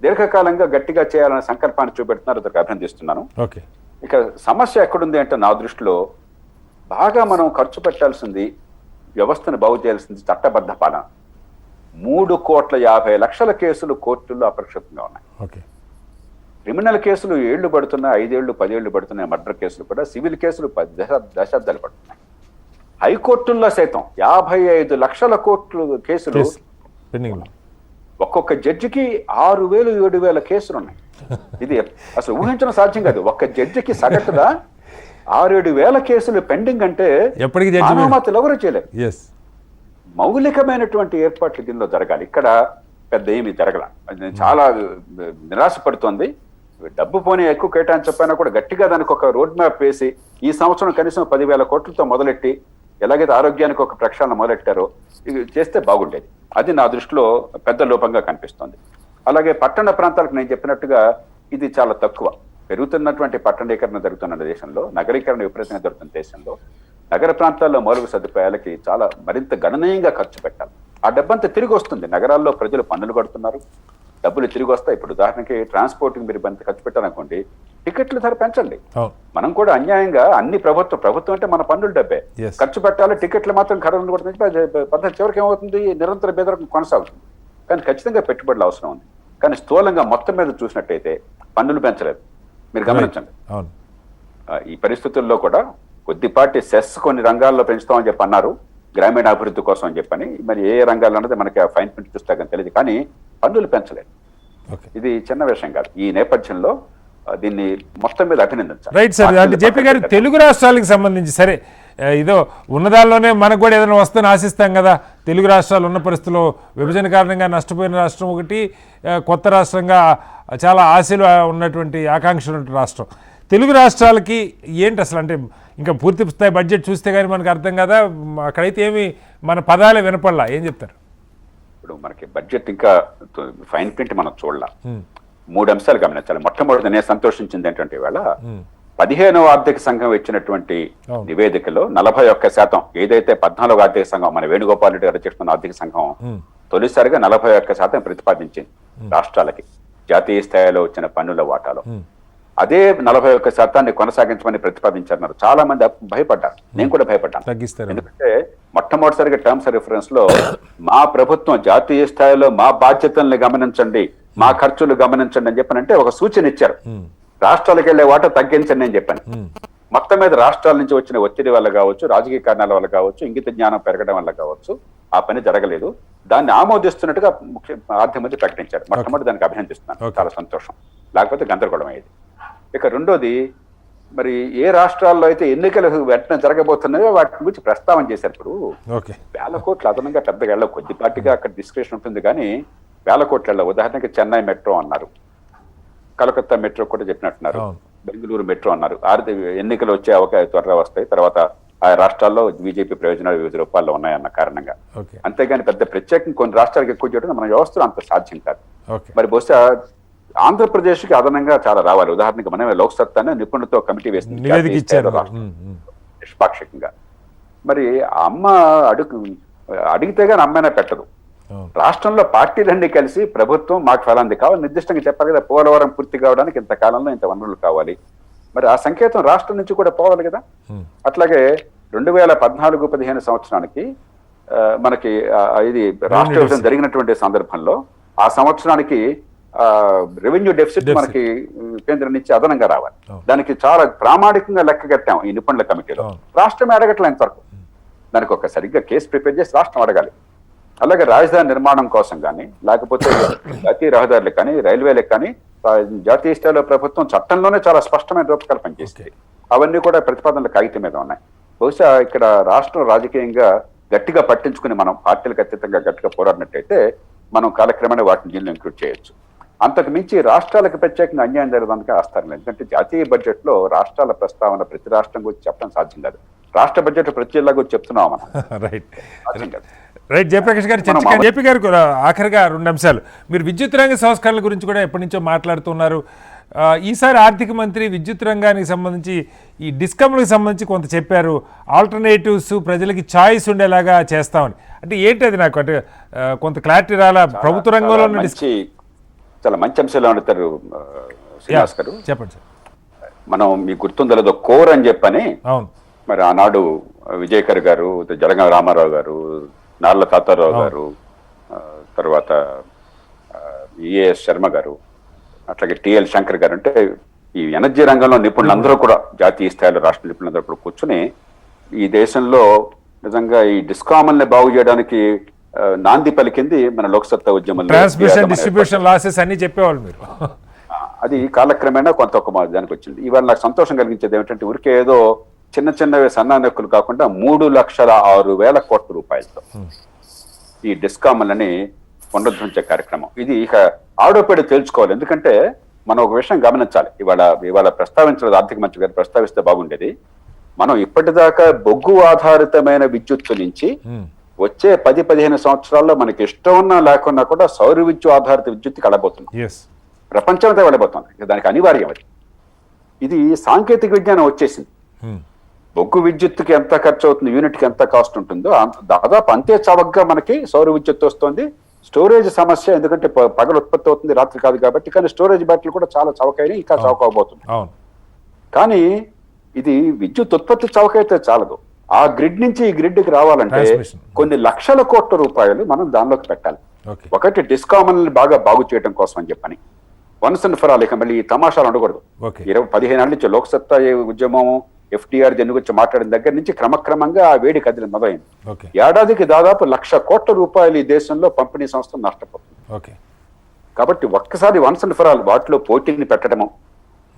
దీర్ఘకాలంగా గట్టిగా చేయాలనే సంకల్పాన్ని చూపెడుతున్నారు. దానికి అభినందిస్తున్నాను. ఓకే. ఇక సమస్య ఎక్కడుంది అంటే నా దృష్టిలో బాగా మనం ఖర్చు పెట్టాల్సింది, వ్యవస్థను బాగు చేయాల్సింది చట్టబద్ధ పాలన. 3,50,00,000 కేసులు కోర్టుల్లో అపరిక్షితంగా ఉన్నాయి. ఓకే. క్రిమినల్ కేసులు 7 ఏళ్లు పడుతున్నాయి, 5 ఏళ్లు 10 ఏళ్లు పడుతున్నాయి. మర్డర్ కేసులు కూడా, సివిల్ కేసులు దశాబ్దాలు పడుతున్నాయి. హైకోర్టుల్లో సైతం 55 లక్షల కోట్లు కేసులు ఒక్కొక్క జడ్జికి 6,000 7,000 కేసులు ఉన్నాయి. ఇది అసలు ఊహించడం సాధ్యం కాదు. ఒక్క జడ్జికి సగటుగా 6-7 వేల కేసులు పెండింగ్ అంటే ఎప్పటికీ మానవతలు ఎవరు చేయలేరు. మౌలికమైనటువంటి ఏర్పాట్లు దీనిలో జరగాలి. ఇక్కడ పెద్ద ఏమీ జరగల. చాలా నిరాశపడుతోంది. డబ్బు పోనీ ఎక్కువ కేటాయించకపోయినా కూడా గట్టిగా దానికి ఒక రోడ్ మ్యాప్ వేసి ఈ సంవత్సరం కనీసం 10,000 కోట్లతో మొదలెట్టి ఎలాగైతే ఆరోగ్యానికి ఒక ప్రక్షాళన మొదలెట్టారో ఇది చేస్తే బాగుండేది. అది నా దృష్టిలో పెద్ద లోపంగా కనిపిస్తోంది. అలాగే పట్టణ ప్రాంతాలకు నేను చెప్పినట్టుగా ఇది చాలా తక్కువ. పెరుగుతున్నటువంటి పట్టణీకరణ జరుగుతున్న దేశంలో, నగరీకరణ విపరీతంగా జరుగుతున్న దేశంలో నగర ప్రాంతాల్లో మౌలిక సదుపాయాలకి చాలా మరింత గణనీయంగా ఖర్చు పెట్టాలి. ఆ డబ్బంతా తిరిగి వస్తుంది. నగరాల్లో ప్రజలు పన్నులు కడుతున్నారు, డబ్బులు తిరిగి వస్తాయి. ఇప్పుడు ఉదాహరణకి ట్రాన్స్పోర్ట్కి మీరు బంత ఖర్చు పెట్టాలనుకోండి, టికెట్ల ధర పెంచండి. మనం కూడా అన్యాయంగా అన్ని ప్రభుత్వం అంటే మన పన్నుల డబ్బే ఖర్చు పెట్టాలి, టికెట్లు మాత్రం ఖరీదు పడుతుంది. పద్ధతి చివరికి ఏమవుతుంది, నిరంతర బెదరకు కొనసాగుతుంది. కానీ ఖచ్చితంగా పెట్టుబడులు అవసరం ఉంది. కానీ స్థూలంగా మొత్తం మీద చూసినట్టయితే పన్నులు పెంచలేదు. మీరు గమనించండి. ఈ పరిస్థితుల్లో కూడా కొద్దిపాటి సెస్ కొన్ని రంగాల్లో పెంచుతామని చెప్పి అన్నారు, గ్రామీణ అభివృద్ధి కోసం అని చెప్పని. మరి ఏ రంగాల్లో అన్నది మనకి ఫైన్ ప్రింట్ చూస్తాకని తెలియదు, కానీ పన్నులు పెంచలేదు. ఇది చిన్న విషయం కాదు. ఈ నేపథ్యంలో దీన్ని మొత్తం మీద అభినందించాలి. Right sir. అంటే జేపీ గారు, తెలుగు రాష్ట్రాలకు సంబంధించి సరే ఇదో ఉన్నదాల్లోనే మనకు కూడా ఏదైనా వస్తుందని ఆశిస్తాం కదా. తెలుగు రాష్ట్రాలు ఉన్న పరిస్థితుల్లో విభజన కారణంగా నష్టపోయిన రాష్ట్రం ఒకటి, కొత్త రాష్ట్రంగా చాలా ఆశలు ఉన్నటువంటి ఆకాంక్షలు ఉన్నటువంటి రాష్ట్రం. తెలుగు రాష్ట్రాలకి ఏంటి అసలు? అంటే ఇంకా పూర్తి స్థాయి బడ్జెట్ చూస్తే కానీ మనకు అర్థం కదా. అక్కడైతే ఏమి మన పదాలే వినపడలా. ఏం చెప్తారు? ఇప్పుడు మనకి బడ్జెట్ ఇంకా ఫైన్ ప్రింట్ మనం చూడాల. 3 అంశాలు గమనించాలి. మొట్టమొదటి నేను సంతోషించింది ఏంటంటే ఇవాళ 15వ ఆర్థిక సంఘం ఇచ్చినటువంటి నివేదికలో 41%, ఏదైతే 14వ ఆర్థిక సంఘం మన వేణుగోపాల్ రెడ్డి గారు చేస్తున్న ఆర్థిక సంఘం తొలిసారిగా 41% ప్రతిపాదించింది రాష్ట్రాలకి జాతీయ స్థాయిలో వచ్చిన పన్నుల వాటాలో. అదే 41% కొనసాగించమని ప్రతిపాదించారు. చాలా మంది భయపడ్డారు, నేను కూడా భయపడ్డాను. ఎందుకంటే మొట్టమొదటిసారిగా టర్మ్స్ ఆఫ్ రిఫరెన్స్ లో మా ప్రభుత్వం జాతీయ స్థాయిలో మా బాధ్యతల్ని గమనించండి, మా ఖర్చులు గమనించండి అని చెప్పానంటే ఒక సూచన ఇచ్చారు. రాష్ట్రాలకు వెళ్లే వాటా తగ్గించండి అని చెప్పాను. మొత్తం మీద రాష్ట్రాల నుంచి వచ్చిన ఒత్తిడి వల్ల కావచ్చు, రాజకీయ కారణాల వల్ల కావచ్చు, ఇంగిత జ్ఞానం పెరగడం వల్ల కావచ్చు ఆ పని జరగలేదు. దాన్ని ఆమోదిస్తున్నట్టుగా ఆర్థిక మంత్రి ప్రకటించారు. మొట్టమొదటి దానికి అభినందిస్తున్నాను, చాలా సంతోషం. లేకపోతే గందరగోళం అయ్యేది. ఇక రెండోది, మరి ఏ రాష్ట్రాల్లో అయితే ఎన్నికలు వెంటనే జరగబోతున్నాయో వాటి గురించి ప్రస్తావన చేశారు. ఇప్పుడు 1,000 కోట్లు అదనంగా పెద్దగా వెళ్ళ, కొద్దిపాటిగా అక్కడ డిస్కషన్ ఉంటుంది, కానీ 1,000 కోట్ల వెళ్ళ. ఉదాహరణకి చెన్నై మెట్రో అన్నారు, కలకత్తా మెట్రో కూడా చెప్పినట్టున్నారు, బెంగళూరు మెట్రో అన్నారు. ఎన్నికలు వచ్చే అవకాశం త్వరగా వస్తాయి. తర్వాత ఆ రాష్ట్రాల్లో బీజేపీ ప్రయోజనాలు వివిధ రూపాల్లో ఉన్నాయన్న కారణంగా. అంతేగాని పెద్ద ప్రత్యేకంగా కొన్ని రాష్ట్రాలకు ఎక్కువ చేయడం మన వ్యవస్థలో అంత సాధ్యం కాదు. మరి బహుశా ఆంధ్రప్రదేశ్కి అదనంగా చాలా రావాలి. ఉదాహరణకి మనమే లోక్సత్తానే నిపుణులతో కమిటీ వేసింది నిష్పాక్షికంగా. మరి అమ్మ అడిగితే గానీ అమ్మైనా పెట్టదు. రాష్ట్రంలో పార్టీలన్నీ కలిసి ప్రభుత్వం మాకు ఫలాంది కావాలి నిర్దిష్టంగా చెప్పాలి కదా. పోలవరం పూర్తి కావడానికి ఇంత కాలంలో ఇంత వనరులు కావాలి. మరి ఆ సంకేతం రాష్ట్రం నుంచి కూడా పోవాలి కదా. అట్లాగే 2014-15 సంవత్సరానికి మనకి ఇది రాష్ట్ర విభజన జరిగినటువంటి సందర్భంలో ఆ సంవత్సరానికి రెవెన్యూ డెఫిసిట్ మనకి కేంద్రం నుంచి అదనంగా రావాలి. దానికి చాలా ప్రామాణికంగా లెక్క కట్టాం ఈ నిపుణుల కమిటీలో. రాష్ట్రమే అడగట్లే ఇంతవరకు. దానికి ఒక సరిగ్గా కేసు ప్రిపేర్ చేసి రాష్ట్రం అడగాలి. అలాగే రాజధాని నిర్మాణం కోసం కానీ, లేకపోతే జాతీయ రహదారులకు కానీ, రైల్వేలకు కానీ జాతీయ స్థాయిలో ప్రభుత్వం చట్టంలోనే చాలా స్పష్టమైన రూపకల్పన చేస్తుంది. అవన్నీ కూడా ప్రతిపాదనల కాగితం మీద ఉన్నాయి. బహుశా ఇక్కడ రాష్ట్రం రాజకీయంగా గట్టిగా పట్టించుకుని మనం పార్టీలకు అతీతంగా గట్టిగా పోరాడినట్టయితే మనం కాలక్రమేణా వాటిని దీనిలో ఇంక్లూడ్ చేయొచ్చు. అంతకు మించి రాష్ట్రాలకు ప్రత్యేకంగా అన్యాయం జరగడానికి ఆస్కారం లేదు. ఎందుకంటే జాతీయ బడ్జెట్ లో రాష్ట్రాల ప్రస్తావన ప్రతి రాష్ట్రం గురించి చెప్పడం సాధ్యం కాదు. రాష్ట్ర బడ్జెట్ ప్రతి జిల్లా గురించి చెప్తున్నాం మనం. రైట్. సాధ్యం కాదు. రైట్ జయప్రకాష్ గారు చర్చ జేపీ గారు ఆఖరిగా 2 అంశాలు. మీరు విద్యుత్ రంగ సంస్కరణల గురించి కూడా ఎప్పటి నుంచో మాట్లాడుతున్నారు. ఈసారి ఆర్థిక మంత్రి విద్యుత్ రంగానికి సంబంధించి ఈ డిస్కమ్లకు సంబంధించి కొంత చెప్పారు. ఆల్టర్నేటివ్స్ ప్రజలకి చాయిస్ ఉండేలాగా చేస్తామని. అంటే ఏంటి అది నాకు అంటే కొంత క్లారిటీ రాలా. ప్రభుత్వ రంగంలో చాలా మంచి అంశాలు అడుగుతారు శ్రీనివాస్ గారు. చెప్పండి సార్. మనం మీకు గుర్తుందో లేదో కోర్ అని చెప్పని అవును మరి ఆనాడు విజయకర్ గారు, జలగం రామారావు గారు, నార్ల తాతారావు గారు, తర్వాత ఈఏఎస్ శర్మ గారు, అట్లాగే టిఎల్ శంకర్ గారు, అంటే ఈ ఎనర్జీ రంగంలో నిపుణులందరూ కూడా జాతీయ స్థాయిలో రాష్ట్ర నిపుణులందరూ కూడా కూర్చుని ఈ దేశంలో నిజంగా ఈ డిస్కామల్ని బాగు చేయడానికి నాంది పలికింది మన లోక్సత్తా ఉద్యమంలో. ట్రాన్స్మిషన్ డిస్ట్రిబ్యూషన్ లాసెస్ అన్ని చెప్పేవాళ్ళు మీరు. అది కాలక్రమేణా కొంత ఒక దానికి వచ్చింది. ఇవాళ నాకు సంతోషం కలిగించేది ఏమిటంటే ఊరికే ఏదో చిన్న చిన్నవి సన్నానెక్కులు కాకుండా 3,06,000 కోట్ల రూపాయలతో ఈ డిస్కామ్లని పునరుద్ధరించే కార్యక్రమం. ఇది ఇక ఆడోపేడ తేల్చుకోవాలి. ఎందుకంటే మనం ఒక విషయం గమనించాలి. ఇవాళ ప్రస్తావించలేదు, ఆర్థిక మంత్రి గారు ప్రస్తావిస్తే బాగుండేది. మనం ఇప్పటిదాకా బొగ్గు ఆధారితమైన విద్యుత్తు నుంచి వచ్చే 10-15 సంవత్సరాల్లో మనకి ఇష్టం ఉన్నా లేకున్నా కూడా సౌర విద్యుత్ ఆధారిత విద్యుత్తుకి వెళ్ళబోతుంది. ప్రపంచం అంతా వెళ్ళబోతుంది. దానికి అనివార్యం అది. ఇది సాంకేతిక విజ్ఞానం వచ్చేసింది. బొగ్గు విద్యుత్తుకి ఎంత ఖర్చు అవుతుంది, యూనిట్కి ఎంత కాస్ట్ ఉంటుందో దాదాపు అంతే చవకగా మనకి సౌర విద్యుత్తు వస్తుంది. స్టోరేజ్ సమస్య, ఎందుకంటే పగలు ఉత్పత్తి అవుతుంది, రాత్రి కాదు కాబట్టి. కానీ స్టోరేజ్ బ్యాటరీలు కూడా చాలా చవకైన, ఇంకా చవక అవబోతుంది. కానీ ఇది విద్యుత్ ఉత్పత్తి చవకైతే చాలదు. ఆ గ్రిడ్ నుంచి ఈ గ్రిడ్కి రావాలంటే కొన్ని లక్షల కోట్ల రూపాయలు మనం దానిలోకి పెట్టాలి. ఒకటి డిస్కామ్ని బాగు చేయడం కోసం అని చెప్పని వన్స్ అండ్ ఫర్ ఆల్. ఇక మళ్ళీ తమాషాలు ఉండకూడదు. 15 ఏళ్ళ నుంచి లోక్సత్తా ఉద్యమం, FDR దీని గురించి మాట్లాడిన దగ్గర నుంచి క్రమక్రమంగా ఆ వేడి కదిలి మొదలైంది. ఏడాదికి దాదాపు 1,00,000 కోట్ల రూపాయలు ఈ దేశంలో పంపిణీ సంస్థ నష్టపోతుంది. కాబట్టి ఒక్కసారి వన్స్ అండ్ ఫర్ ఆల్ వాటిలో పోటీని పెట్టడము,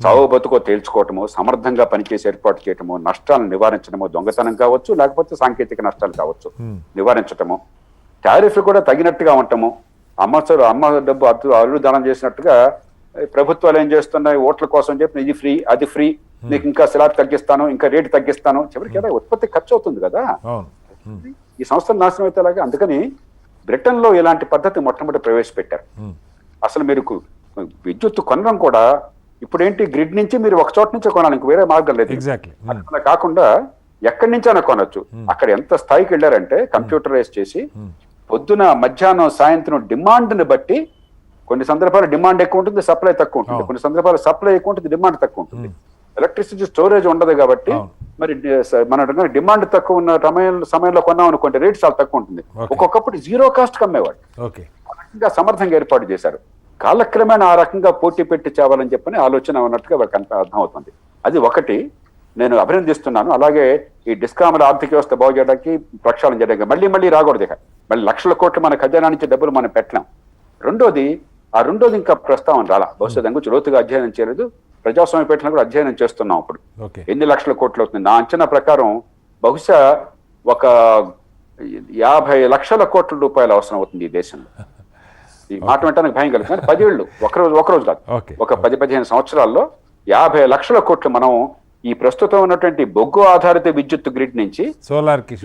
చావు బతుకో తేల్చుకోవటము, సమర్థంగా పనిచేసి ఏర్పాటు చేయటము, నష్టాలను నివారించడము, దొంగతనం కావచ్చు, లేకపోతే సాంకేతిక నష్టాలు కావచ్చు, నివారించటము, టారిఫ్ కూడా తగినట్టుగా ఉండటము. అమ్మ డబ్బు అల్లు దానం చేసినట్టుగా ప్రభుత్వాలు ఏం చేస్తున్నాయి, ఓట్ల కోసం చెప్పి ఇది ఫ్రీ అది ఫ్రీ, నీకు ఇంకా స్లాబ్ తగ్గిస్తాను, ఇంకా రేటు తగ్గిస్తాను. చివరికి కదా ఉత్పత్తి ఖర్చు అవుతుంది కదా, ఈ సంస్థలు నాశనం అయితే అలాగే. అందుకని బ్రిటన్ లో ఇలాంటి పద్ధతి మొట్టమొదటి ప్రవేశపెట్టారు. అసలు మీరు విద్యుత్ కొనడం కూడా ఇప్పుడు ఏంటి, గ్రిడ్ నుంచి మీరు ఒక చోట నుంచే కొనాలి, ఇంక వేరే మార్గం లేదు. అట్లా కాకుండా ఎక్కడి నుంచైనా కొనొచ్చు. అక్కడ ఎంత స్థాయికి వెళ్ళారంటే కంప్యూటరైజ్ చేసి పొద్దున మధ్యాహ్నం సాయంత్రం డిమాండ్ని బట్టి, కొన్ని సందర్భాలు డిమాండ్ ఎక్కువ ఉంటుంది, సప్లై తక్కువ ఉంటుంది. కొన్ని సందర్భాలు సప్లై ఎక్కువ ఉంటుంది, డిమాండ్ తక్కువ ఉంటుంది. ఎలక్ట్రిసిటీ స్టోరేజ్ ఉండదు కాబట్టి మరి మన డిమాండ్ తక్కువ ఉన్న సమయంలో కొన్నాం అనుకోండి, రేట్ చాలా తక్కువ ఉంటుంది. ఒక్కొక్కప్పుడు 0 కాస్ట్ అమ్మేవాడు. ఆ రకంగా సమర్థంగా ఏర్పాటు చేశారు. కాలక్రమేణా ఆ రకంగా పోటీ పెట్టి చేయాలని చెప్పని ఆలోచన ఉన్నట్టుగా వాళ్ళకి అర్థమవుతుంది. అది ఒకటి నేను అభినందిస్తున్నాను. అలాగే ఈ డిస్కామ్ల ఆర్థిక వ్యవస్థ బాగు చేయడానికి, ప్రక్షాళన చేయడానికి మళ్ళీ రాకూడదు. ఇక మళ్ళీ 1,00,000 కోట్లు మన ఖజానా నుంచి డబ్బులు మనం పెట్టలేం. రెండోది ఇంకా ప్రస్తావన రాలా. బహుశా దాని గురించి లోతుగా అధ్యయనం చేయలేదు. ప్రజాస్వామ్య పెట్టిన కూడా అధ్యయనం చేస్తున్నాం. అప్పుడు ఎన్ని లక్షల కోట్లు అవుతుంది? నా అంచనా ప్రకారం బహుశా ఒక 50 లక్షల కోట్ల రూపాయలు అవసరం అవుతుంది ఈ దేశంలో. ఈ మాట వింటానికి భయం కలుగుతుంది. 10 ఏళ్ళు, ఒకరోజు కాదు, ఒక 10-15 సంవత్సరాల్లో 50 లక్షల కోట్లు మనం ఈ ప్రస్తుతం ఉన్నటువంటి బొగ్గు ఆధారిత విద్యుత్ గ్రిడ్ నుంచి సోలార్ కి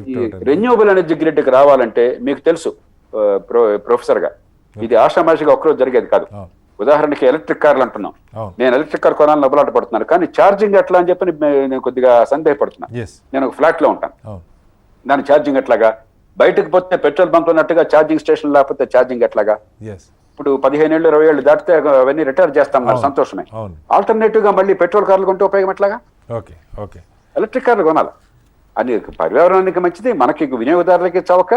రెన్యూవబుల్ ఎనర్జీ గ్రిడ్ కి రావాలంటే మీకు తెలుసు ప్రొఫెసర్ గా, ఇది ఆషామాషిగా ఒకరోజు జరిగేది కాదు. ఉదాహరణకి ఎలక్ట్రిక్ కార్లు అంటున్నాం. నేను ఎలక్ట్రిక్ కార్ కొనాలని నబ్బలాట పడుతున్నాను, కానీ ఛార్జింగ్ ఎట్లా అని చెప్పి నేను కొద్దిగా సందేహపడుతున్నాను. నేను ఒక ఫ్లాట్ లో ఉంటాను, దాని ఛార్జింగ్ ఎట్లాగా? బయటకు పోతే పెట్రోల్ బంక్ ఉన్నట్టుగా ఛార్జింగ్ స్టేషన్ లేకపోతే ఛార్జింగ్ ఎట్లాగా? ఇప్పుడు 15 ఏళ్ళు 20 ఏళ్ళు దాటితే అవన్నీ రిటైర్ చేస్తాం, మరి సంతోషమే. ఆల్టర్నేటివ్ గా మళ్ళీ పెట్రోల్ కార్లు కొంటే ఉపయోగం ఎట్లాగా? ఎలక్ట్రిక్ కార్లు కొనాలి. అది పర్యావరణానికి మంచిది, మనకి వినియోగదారులకి చవక.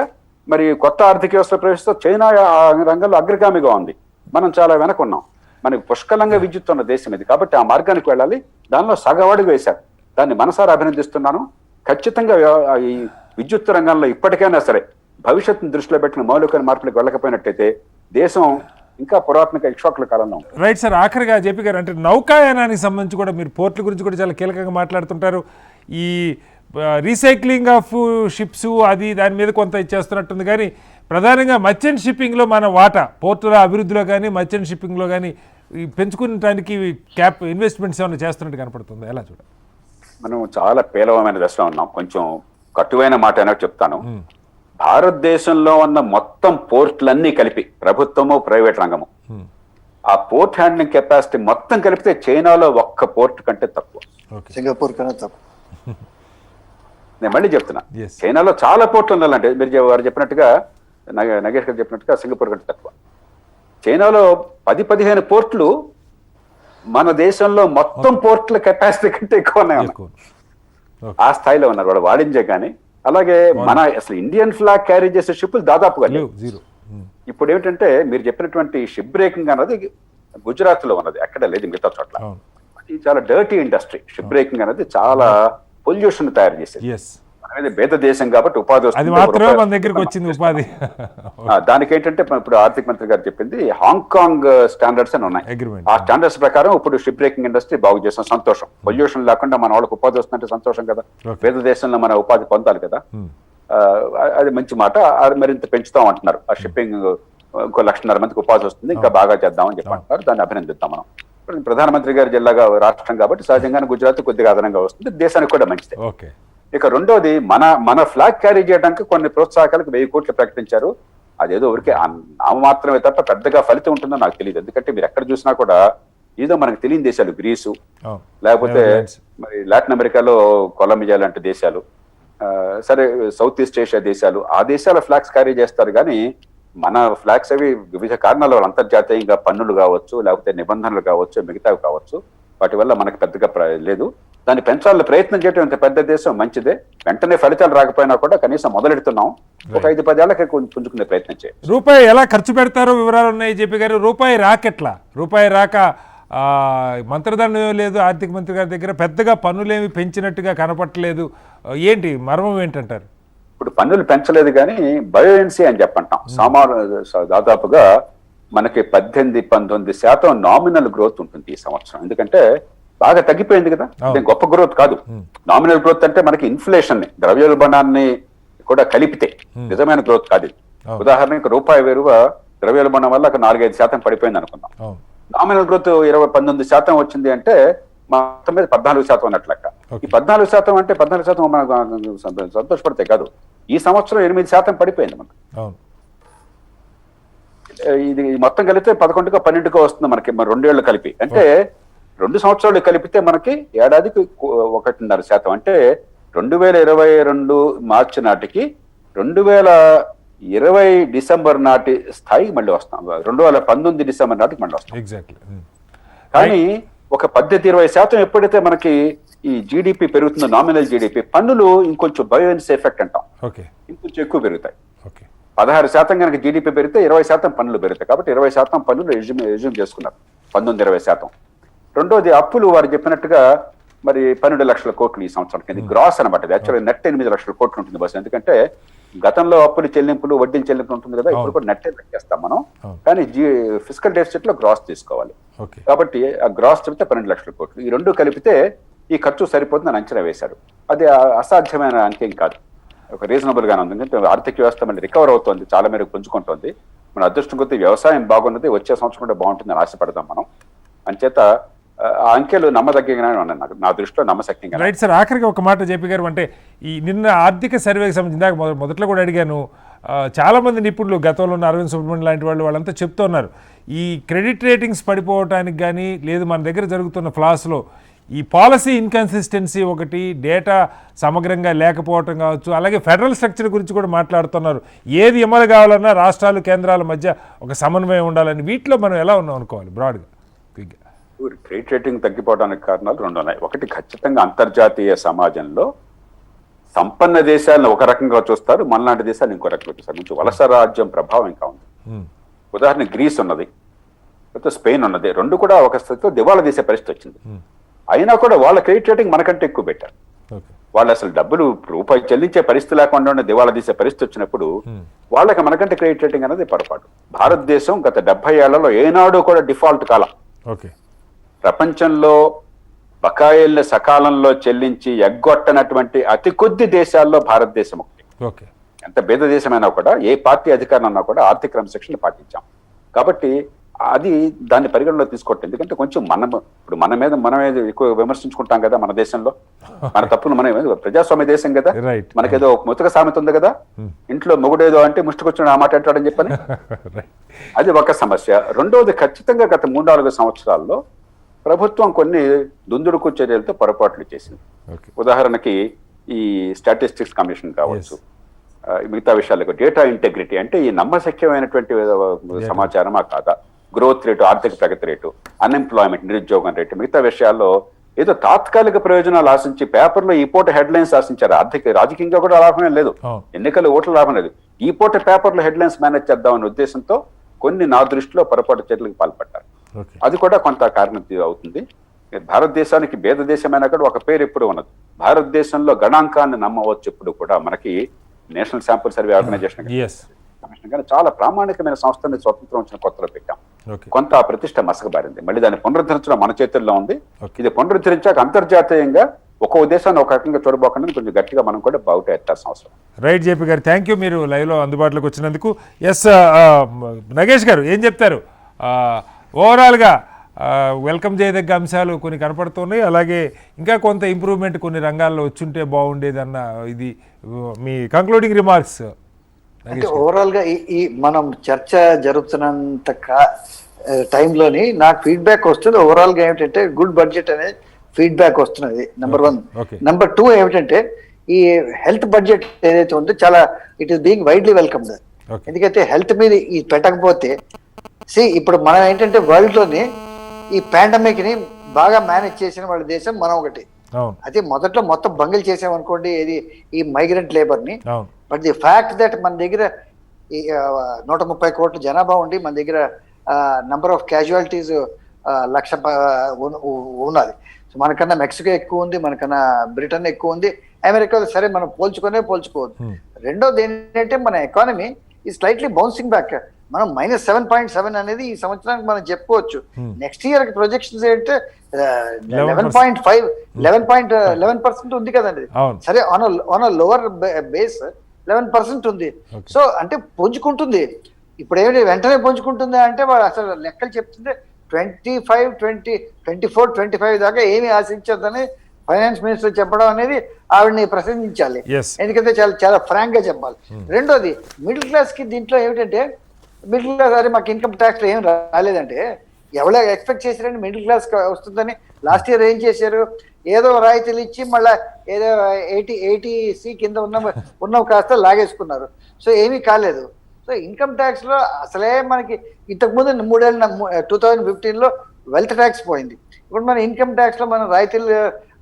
మరి కొత్త ఆర్థిక వ్యవస్థ ప్రవేశిస్తూ చైనా రంగంలో అగ్రగామిగా ఉంది, మనం చాలా వెనకున్నాం. మనకి పుష్కలంగా విద్యుత్ ఉన్న దేశం ఇది. కాబట్టి ఆ మార్గానికి వెళ్ళాలి. దానిలో సగవాడుగు వేశారు. దాన్ని మనసారా అభినందిస్తున్నాను. ఖచ్చితంగా ఈ విద్యుత్ రంగంలో ఇప్పటికైనా సరే భవిష్యత్తును దృష్టిలో పెట్టిన మౌలిక మార్పులకు వెళ్ళకపోయినట్టయితే దేశం ఇంకా పురాతన ఇక్ష్వాకుల కాలంలో. రైట్ సార్, ఆఖరిగా జేపీ గారు, అంటే నౌకాయానానికి సంబంధించి కూడా మీరు పోర్ట్ల గురించి కూడా చాలా కీలకంగా మాట్లాడుతుంటారు. ఈ రీసైక్లింగ్ ఆఫ్ షిప్స్ అది దాని మీద కొంత ఇచ్చేస్తున్నట్టుంది, కానీ ప్రధానంగా మర్చెంట్ షిప్పింగ్లో మన వాటా, పోర్టుల అభివృద్ధిలో కానీ మర్చెంట్ షిప్పింగ్లో కానీ పెంచుకునేటానికి ఇన్వెస్ట్మెంట్స్ ఏమైనా చేస్తున్నట్టు కనపడుతుంది, ఎలా చూడాలి? మనం చాలా పేలవమైన దశలో ఉన్నాం. కొంచెం కటువైన మాట అయినా చెప్తాను. భారతదేశంలో ఉన్న మొత్తం పోర్టులన్నీ కలిపి ప్రభుత్వము ప్రైవేట్ రంగము ఆ పోర్ట్ హ్యాండ్లింగ్ కెపాసిటీ మొత్తం కలిపితే చైనాలో ఒక్క పోర్ట్ కంటే తక్కువ. ఓకే. సింగపూర్ కన్నా తక్కువ. నేను మళ్ళీ చెప్తున్నా, Yes. చైనాలో చాలా పోర్ట్లు ఉండాలంటే మీరు వారు చెప్పినట్టుగా నగేష్ గారు చెప్పినట్టుగా సింగపూర్ కంటే తక్కువ. చైనాలో 10-15 పోర్ట్లు మన దేశంలో మొత్తం పోర్ట్ల కెపాసిటీ కంటే ఎక్కువ ఉన్నాయి. ఎక్కువ. ఆ స్థాయిలో ఉన్నారు వాళ్ళు వాణిజ్యం. కానీ అలాగే మన అసలు ఇండియన్ ఫ్లాగ్ క్యారీ చేసే షిప్పులు దాదాపుగా లేవు. జీరో. ఇప్పుడు ఏమిటంటే మీరు చెప్పినటువంటి షిప్ బ్రేకింగ్ అన్నది గుజరాత్ లో ఉన్నది, అక్కడ లేదు మిగతా చోట్ల. ఇది చాలా డర్టీ ఇండస్ట్రీ. షిప్ బ్రేకింగ్ అనేది చాలా పొల్యూషన్ తయారు చేసేది. ఎస్. అనేది పేద దేశం కాబట్టి ఉపాధి అది వస్తుంది. మాత్రమే మన దగ్గరికి వచ్చింది ఉపాధి. దానికి ఏంటంటే ఇప్పుడు ఆర్థిక మంత్రి గారు చెప్పింది హాంకాంగ్ స్టాండర్డ్స్ అని ఉన్నాయి. అగ్రిమెంట్. ఆ స్టాండర్డ్స్ ప్రకారం ఇప్పుడు షిప్ బ్రేకింగ్ ఇండస్ట్రీ బాగు చేస్తాం, సంతోషం. పొల్యూషన్ లేకుండా మన వాళ్ళకి ఉపాధి వస్తుందంటే సంతోషం కదా. పేద దేశంలో మన ఉపాధి పొందాలి కదా. అది మంచి మాట. అది మరింత పెంచుతాం అంటున్నారు. ఆ షిప్పింగ్ ఇంకో 1,00,000 మందికి ఉపాధి వస్తుంది, ఇంకా బాగా చేద్దామని చెప్పంటున్నారు. దాన్ని అభినందిద్దాం మనం. ప్రధానమంత్రి గారి జిల్లాగా రాష్ట్రం కాబట్టి సహజంగానే గుజరాత్ కొద్దిగా అదనంగా వస్తుంది, దేశానికి కూడా మంచిది. ఓకే. ఇక రెండోది మన ఫ్లాగ్ క్యారీ చేయడానికి కొన్ని ప్రోత్సాహకాలకు 1000 కోట్లు ప్రకటించారు. అదేదో ఊరికే నామ మాత్రమే తప్ప పెద్దగా ఫలితం ఉంటుందో నాకు తెలియదు. ఎందుకంటే మీరు ఎక్కడ చూసినా కూడా ఏదో మనకు తెలియని దేశాలు, గ్రీసు, లేకపోతే మరి లాటిన్ అమెరికాలో కొలంబియా లాంటి దేశాలు, సరే సౌత్ ఈస్ట్ ఏషియా దేశాలు, ఆ దేశాల ఫ్లాగ్స్ క్యారీ చేస్తారు. కానీ మన ఫ్లాగ్స్ అవి వివిధ కారణాల వల్ల అంతర్జాతీయంగా పన్నులు కావచ్చు, లేకపోతే నిబంధనలు కావచ్చు, మిగతావి కావచ్చు, వాటి వల్ల మనకి పెద్దగా లేదు. దాన్ని పెంచాలని ప్రయత్నం చేయడం ఇంత పెద్ద దేశం మంచిదే. వెంటనే ఫలితాలు రాకపోయినా కూడా కనీసం మొదలెడుతున్నాం. ఒక 5-10 ఏళ్ళకి పుంజుకునే ప్రయత్నం చేయాలి. రూపాయి ఎలా ఖర్చు పెడతారో వివరాలు ఉన్నాయి జేపీ గారు. రూపాయి రాకెట్లా? రూపాయి రాక మంత్రదండం లేదు ఆర్థిక మంత్రి గారి దగ్గర, పెద్దగా పన్నులేమి పెంచినట్టుగా కనపట్టలేదు. ఏంటి మర్మం ఏంటంటారు? ఇప్పుడు పన్నులు పెంచలేదు కానీ బయోఎన్సీ అని చెప్పంటాం. దాదాపుగా మనకి 18-19% నామినల్ గ్రోత్ ఉంటుంది ఈ సంవత్సరం. ఎందుకంటే బాగా తగ్గిపోయింది కదా. అంటే గొప్ప గ్రోత్ కాదు. నామినల్ గ్రోత్ అంటే మనకి ఇన్ఫ్లేషన్ ని, ద్రవ్యోల్బణాన్ని కూడా కలిపితే నిజమైన గ్రోత్ కాదు. ఉదాహరణకి రూపాయి విలువ ద్రవ్యోల్బణం వల్ల ఒక 4-5% పడిపోయింది అనుకుందాం. నామినల్ గ్రోత్ 19% వచ్చింది అంటే మొత్తం మీద 14% అన్నట్లు లెక్క. ఈ 14% అంటే 14% మనకు సంతోషపడితే కాదు. ఈ సంవత్సరం 8% పడిపోయింది మనకు. ఇది మొత్తం కలిపితే 11-12 వస్తుంది మనకి 2 ఏళ్ళు కలిపి. అంటే 2 సంవత్సరాలు కలిపితే మనకి ఏడాదికి 1.5%. అంటే 2022 మార్చి నాటికి 2020 డిసెంబర్ నాటి స్థాయికి మళ్ళీ వస్తాం. 2019 డిసెంబర్ నాటికి మళ్ళీ వస్తాం. కానీ ఒక 18-20% ఎప్పుడైతే మనకి ఈ జీడిపి పెరుగుతుందో, నామినల్ జీడిపి, పన్నులు ఇంకొంచెం బయోఎన్సీ ఎఫెక్ట్ అంటాం, ఇంకొంచెం ఎక్కువ పెరుగుతాయి. 16% కనుక జీడిపి పెరిగితే 20% పన్నులు పెరుగుతాయి. కాబట్టి 20% పన్నులు రెజ్యూమ్ చేసుకున్నారు 19-20%. రెండోది అప్పులు వారు చెప్పినట్టుగా మరి 12 లక్షల కోట్లు ఈ సంవత్సరం కింద గ్రాస్ అనమాట. యాక్చువల్గా నెట్ 8 లక్షల కోట్లు ఉంటుంది బస్. ఎందుకంటే గతంలో అప్పులు చెల్లింపులు, వడ్డీలు చెల్లింపులు ఉంటుంది కదా, ఇప్పుడు కూడా నెట్టే లెక్కేస్తాం మనం. కానీ ఫిజికల్ డెఫిసిట్ లో గ్రాస్ తీసుకోవాలి. కాబట్టి ఆ గ్రాస్ చెప్తే 12 లక్షల కోట్లు. ఈ రెండు కలిపితే ఈ ఖర్చు సరిపోతుందని అంచనా వేశారు. అది అసాధ్యమైన అంకెం కాదు, ఒక రీజనబుల్ గానే ఉంది. ఎందుకంటే ఆర్థిక వ్యవస్థ మళ్ళీ రికవర్ అవుతుంది, చాలా మేరకు పుంజుకుంటుంది. మన అదృష్టం కొద్దీ వ్యవసాయం బాగున్నది, వచ్చే సంవత్సరం కూడా బాగుంటుందని ఆశపడతాం మనం. అంచేత ఆ అంకెలు నమ్మదగ్గగానే ఉన్నాయి నా దృష్టిలో, నమ్మశక్యంగా. రైట్ సార్, ఆఖరికి ఒక మాట జేపీ గారు, అంటే ఈ నిన్న ఆర్థిక సర్వేకి సంబంధించి మొదట్లో కూడా అడిగాను. చాలామంది నిపుణులు, గతంలో ఉన్న అరవింద్ సుబ్రహ్మణ్యం లాంటి వాళ్ళంతా చెప్తున్నారు ఈ క్రెడిట్ రేటింగ్స్ పడిపోవటానికి కానీ, లేదు మన దగ్గర జరుగుతున్న ఫ్లాస్లో ఈ పాలసీ ఇన్కన్సిస్టెన్సీ ఒకటి, డేటా సమగ్రంగా లేకపోవటం కావచ్చు, అలాగే ఫెడరల్ స్ట్రక్చర్ గురించి కూడా మాట్లాడుతున్నారు. ఏది అమలు కావాలన్నా రాష్ట్రాలు కేంద్రాల మధ్య ఒక సమన్వయం ఉండాలని. వీటిలో మనం ఎలా ఉన్నాం అనుకోవాలి బ్రాడ్గా? క్రెడిట్ రేటింగ్ తగ్గిపోవడానికి కారణాలు 2 ఉన్నాయి. ఒకటి, ఖచ్చితంగా అంతర్జాతీయ సమాజంలో సంపన్న దేశాలను ఒక రకంగా చూస్తారు, మనలాంటి దేశాలు ఇంకో రకంగా చూస్తారు. నుంచి వలస రాజ్యం ప్రభావం ఇంకా ఉంది. ఉదాహరణ గ్రీస్ ఉన్నది, లేకపోతే స్పెయిన్ ఉన్నది. 2 కూడా ఒక స్థితిలో దివాళా తీసే పరిస్థితి వచ్చింది. అయినా కూడా వాళ్ళ క్రెడిట్ రేటింగ్ మనకంటే ఎక్కువ పెట్టారు. వాళ్ళు అసలు డబ్బులు రూపాయి చెల్లించే పరిస్థితి లేకుండా దివాళా తీసే పరిస్థితి వచ్చినప్పుడు వాళ్ళకి మనకంటే క్రెడిట్ రేటింగ్ అనేది పొరపాటు. భారతదేశం గత 70 ఏళ్లలో ఏనాడు కూడా డిఫాల్ట్ కాలం. ప్రపంచంలో బకాయిల్ని సకాలంలో చెల్లించి ఎగ్గొట్టనటువంటి అతి కొద్ది దేశాల్లో భారతదేశం ఒకటి. ఎంత పేద దేశమైనా కూడా, ఏ పార్టీ అధికారం అన్నా కూడా ఆర్థిక క్రమశిక్షణ పాటించాం. కాబట్టి అది దాన్ని పరిగణలో తీసుకోవట్లేదు. ఎందుకంటే కొంచెం ఇప్పుడు మనమే ఎక్కువ విమర్శించుకుంటాం కదా మన దేశంలో, మన తప్పులు మనమే, ప్రజాస్వామ్య దేశం కదా, రైట్. మనకేదో ముతక సామెత ఉంది కదా, ఇంట్లో మొగుడేదో అంటే ముష్టికొచ్చిన ఆ మాట అంటాడని చెప్పని. అది ఒక సమస్య. రెండవది, ఖచ్చితంగా గత 3-4 సంవత్సరాల్లో ప్రభుత్వం కొన్ని దుందుడుకు చర్యలతో పొరపాట్లు చేసింది. ఉదాహరణకి ఈ స్టాటిస్టిక్స్ కమిషన్ కావచ్చు, మిగతా విషయాలకు డేటా ఇంటెగ్రిటీ అంటే ఈ నమ్మశక్యమైనటువంటి సమాచారమా కాదా, గ్రోత్ రేటు, ఆర్థిక ప్రగతి రేటు, అన్ఎంప్లాయ్మెంట్, నిరుద్యోగం రేటు, మిగతా విషయాల్లో ఏదో తాత్కాలిక ప్రయోజనాలు ఆశించి పేపర్లో ఈ పూట హెడ్లైన్స్ ఆశించారు. రాజకీయంగా కూడా లాభమే లేదు, ఎన్నికలు ఓట్ల లాభం లేదు. ఈ పూట పేపర్లో హెడ్లైన్స్ మేనేజ్ చేద్దామనే ఉద్దేశంతో కొన్ని నా దృష్టిలో పొరపాటు చర్యలకు పాల్పడ్డారు. అది కూడా కొంత కారణం అవుతుంది. భారతదేశానికి భేద దేశమైనా కూడా ఒక పేరు ఎప్పుడు ఉన్నది. భారతదేశంలో గణాంకాన్ని నమ్మవచ్చు ఎప్పుడు కూడా. మనకి national sample survey organisation commission కానీ చాలా ప్రామాణికమైన సంస్థని స్వతంత్రం వచ్చిన కొత్తలో పెట్టాం. కొంత ప్రతిష్ట మసకబారింది. మళ్ళీ దాన్ని పునరుద్ధరించడం మన చేతుల్లో ఉంది. ఇది పునరుద్ధరించాక అంతర్జాతీయంగా ఒక్కో దేశాన్ని ఒక రకంగా చూడబోకుండా కొంచెం గట్టిగా మనం కూడా బాగుట ఎత్తాల్సిన అవసరం. రైట్ జేపీ గారు, థ్యాంక్ యూ మీరు లైవ్లో అందుబాటులోకి వచ్చినందుకు. ఎస్ నగేష్ గారు ఏం చెప్తారు? ఓవరాల్గా వెల్కమ్ చేయదగ్గ అంశాలు కొన్ని కనపడుతున్నాయి, అలాగే ఇంకా కొంత ఇంప్రూవ్మెంట్ కొన్ని రంగాల్లో వచ్చుంటే బాగుండేదన్న ఇది మీ కంక్లూడింగ్ రిమార్క్స్. అంటే ఓవరాల్ గా ఈ మనం చర్చ జరుగుతున్నంత టైంలోని నాకు ఫీడ్బ్యాక్ వస్తుంది. ఓవరాల్ గా ఏమిటంటే గుడ్ బడ్జెట్ అనేది ఫీడ్బ్యాక్ వస్తున్నది, నెంబర్ 1. నెంబర్ 2 ఏమిటంటే ఈ హెల్త్ బడ్జెట్ ఏదైతే ఉందో చాలా it is being widely welcomed. ఎందుకంటే హెల్త్ మీద ఈ పెట్టకపోతే ఇప్పుడు మనం ఏంటంటే వరల్డ్ లోని ఈ పాండమిక్ ని బాగా మేనేజ్ చేసిన వాళ్ళ దేశం మనం ఒకటి. అది మొదట్లో మొత్తం బంగిల్ చేసామనుకోండి ఏది ఈ మైగ్రెంట్ లేబర్ ని. బట్ ది ఫ్యాక్ట్ దట్ మన దగ్గర 130 కోట్ల జనాభా ఉండి మన దగ్గర నంబర్ ఆఫ్ క్యాజువాలిటీస్ 1,00,000 ఉన్నది. సో మనకన్నా మెక్సికో ఎక్కువ ఉంది, మనకన్నా బ్రిటన్ ఎక్కువ ఉంది, అమెరికా సరే మనం పోల్చుకోవద్దు. రెండోది ఏంటంటే మన ఎకానమీ ఈ స్లైట్లీ బౌన్సింగ్ బ్యాక్. మనం -7.7 అనేది ఈ సంవత్సరానికి మనం చెప్పుకోవచ్చు. నెక్స్ట్ ఇయర్ ప్రొజెక్షన్స్ ఏంటంటే 11% ఉంది కదండి. సరే ఆన్ లోవర్ బేస్ 11% ఉంది. సో అంటే పుంజుకుంటుంది. ఇప్పుడు ఏమిటి వెంటనే పుంజుకుంటుంది అంటే వాళ్ళు అసలు లెక్కలు చెప్తుంటే 24-25 దాకా ఏమి ఆశించొద్దని ఫైనాన్స్ మినిస్టర్ చెప్పడం అనేది ఆవిడని ప్రశంసించాలి. ఎందుకంటే చాలా చాలా ఫ్రాంక్ గా చెప్పాలి. రెండోది మిడిల్ క్లాస్ కి దీంట్లో ఏమిటంటే మిడిల్ క్లాస్ అరే మాకు ఇన్కమ్ ట్యాక్స్ ఏం రాలేదంటే ఎవరో ఎక్స్పెక్ట్ చేశారండి మిడిల్ క్లాస్ వస్తుందని. లాస్ట్ ఇయర్ ఏం చేశారు, ఏదో రాయితీలు ఇచ్చి మళ్ళీ ఏదో 80C కింద ఉన్నవి కాస్త లాగేసుకున్నారు. సో ఏమీ కాలేదు. సో ఇన్కమ్ ట్యాక్స్ లో అసలే మనకి ఇంతకుముందు 2015లో వెల్త్ ట్యాక్స్ పోయింది. ఇప్పుడు మన ఇన్కమ్ ట్యాక్స్ లో మనం రాయితీలు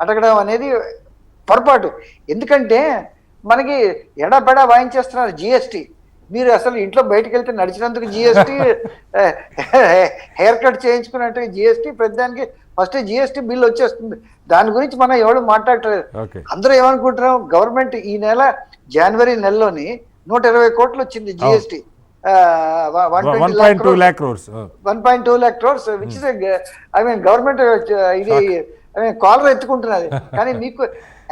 అడగడం అనేది పొరపాటు. ఎందుకంటే మనకి ఎడాపెడా వాయించేస్తున్నారు జిఎస్టీ. మీరు అసలు ఇంట్లో బయటకు వెళ్తే నడిచినందుకు జిఎస్టీ, హెయిర్ కట్ చేయించుకున్నట్టుగా జిఎస్టీ, ప్రతిదానికి ఫస్ట్ జిఎస్టీ బిల్ వచ్చేస్తుంది. దాని గురించి మనం ఎవరు మాట్లాడలేదు. అందరూ ఏమనుకుంటున్నాం, గవర్నమెంట్ ఈ నెల జనవరి నెలలోని 120 కోట్లు వచ్చింది GST, 1.2 lakh crores, which is I mean government ఇది కాలర్ ఎత్తుకుంటున్నది. కానీ మీకు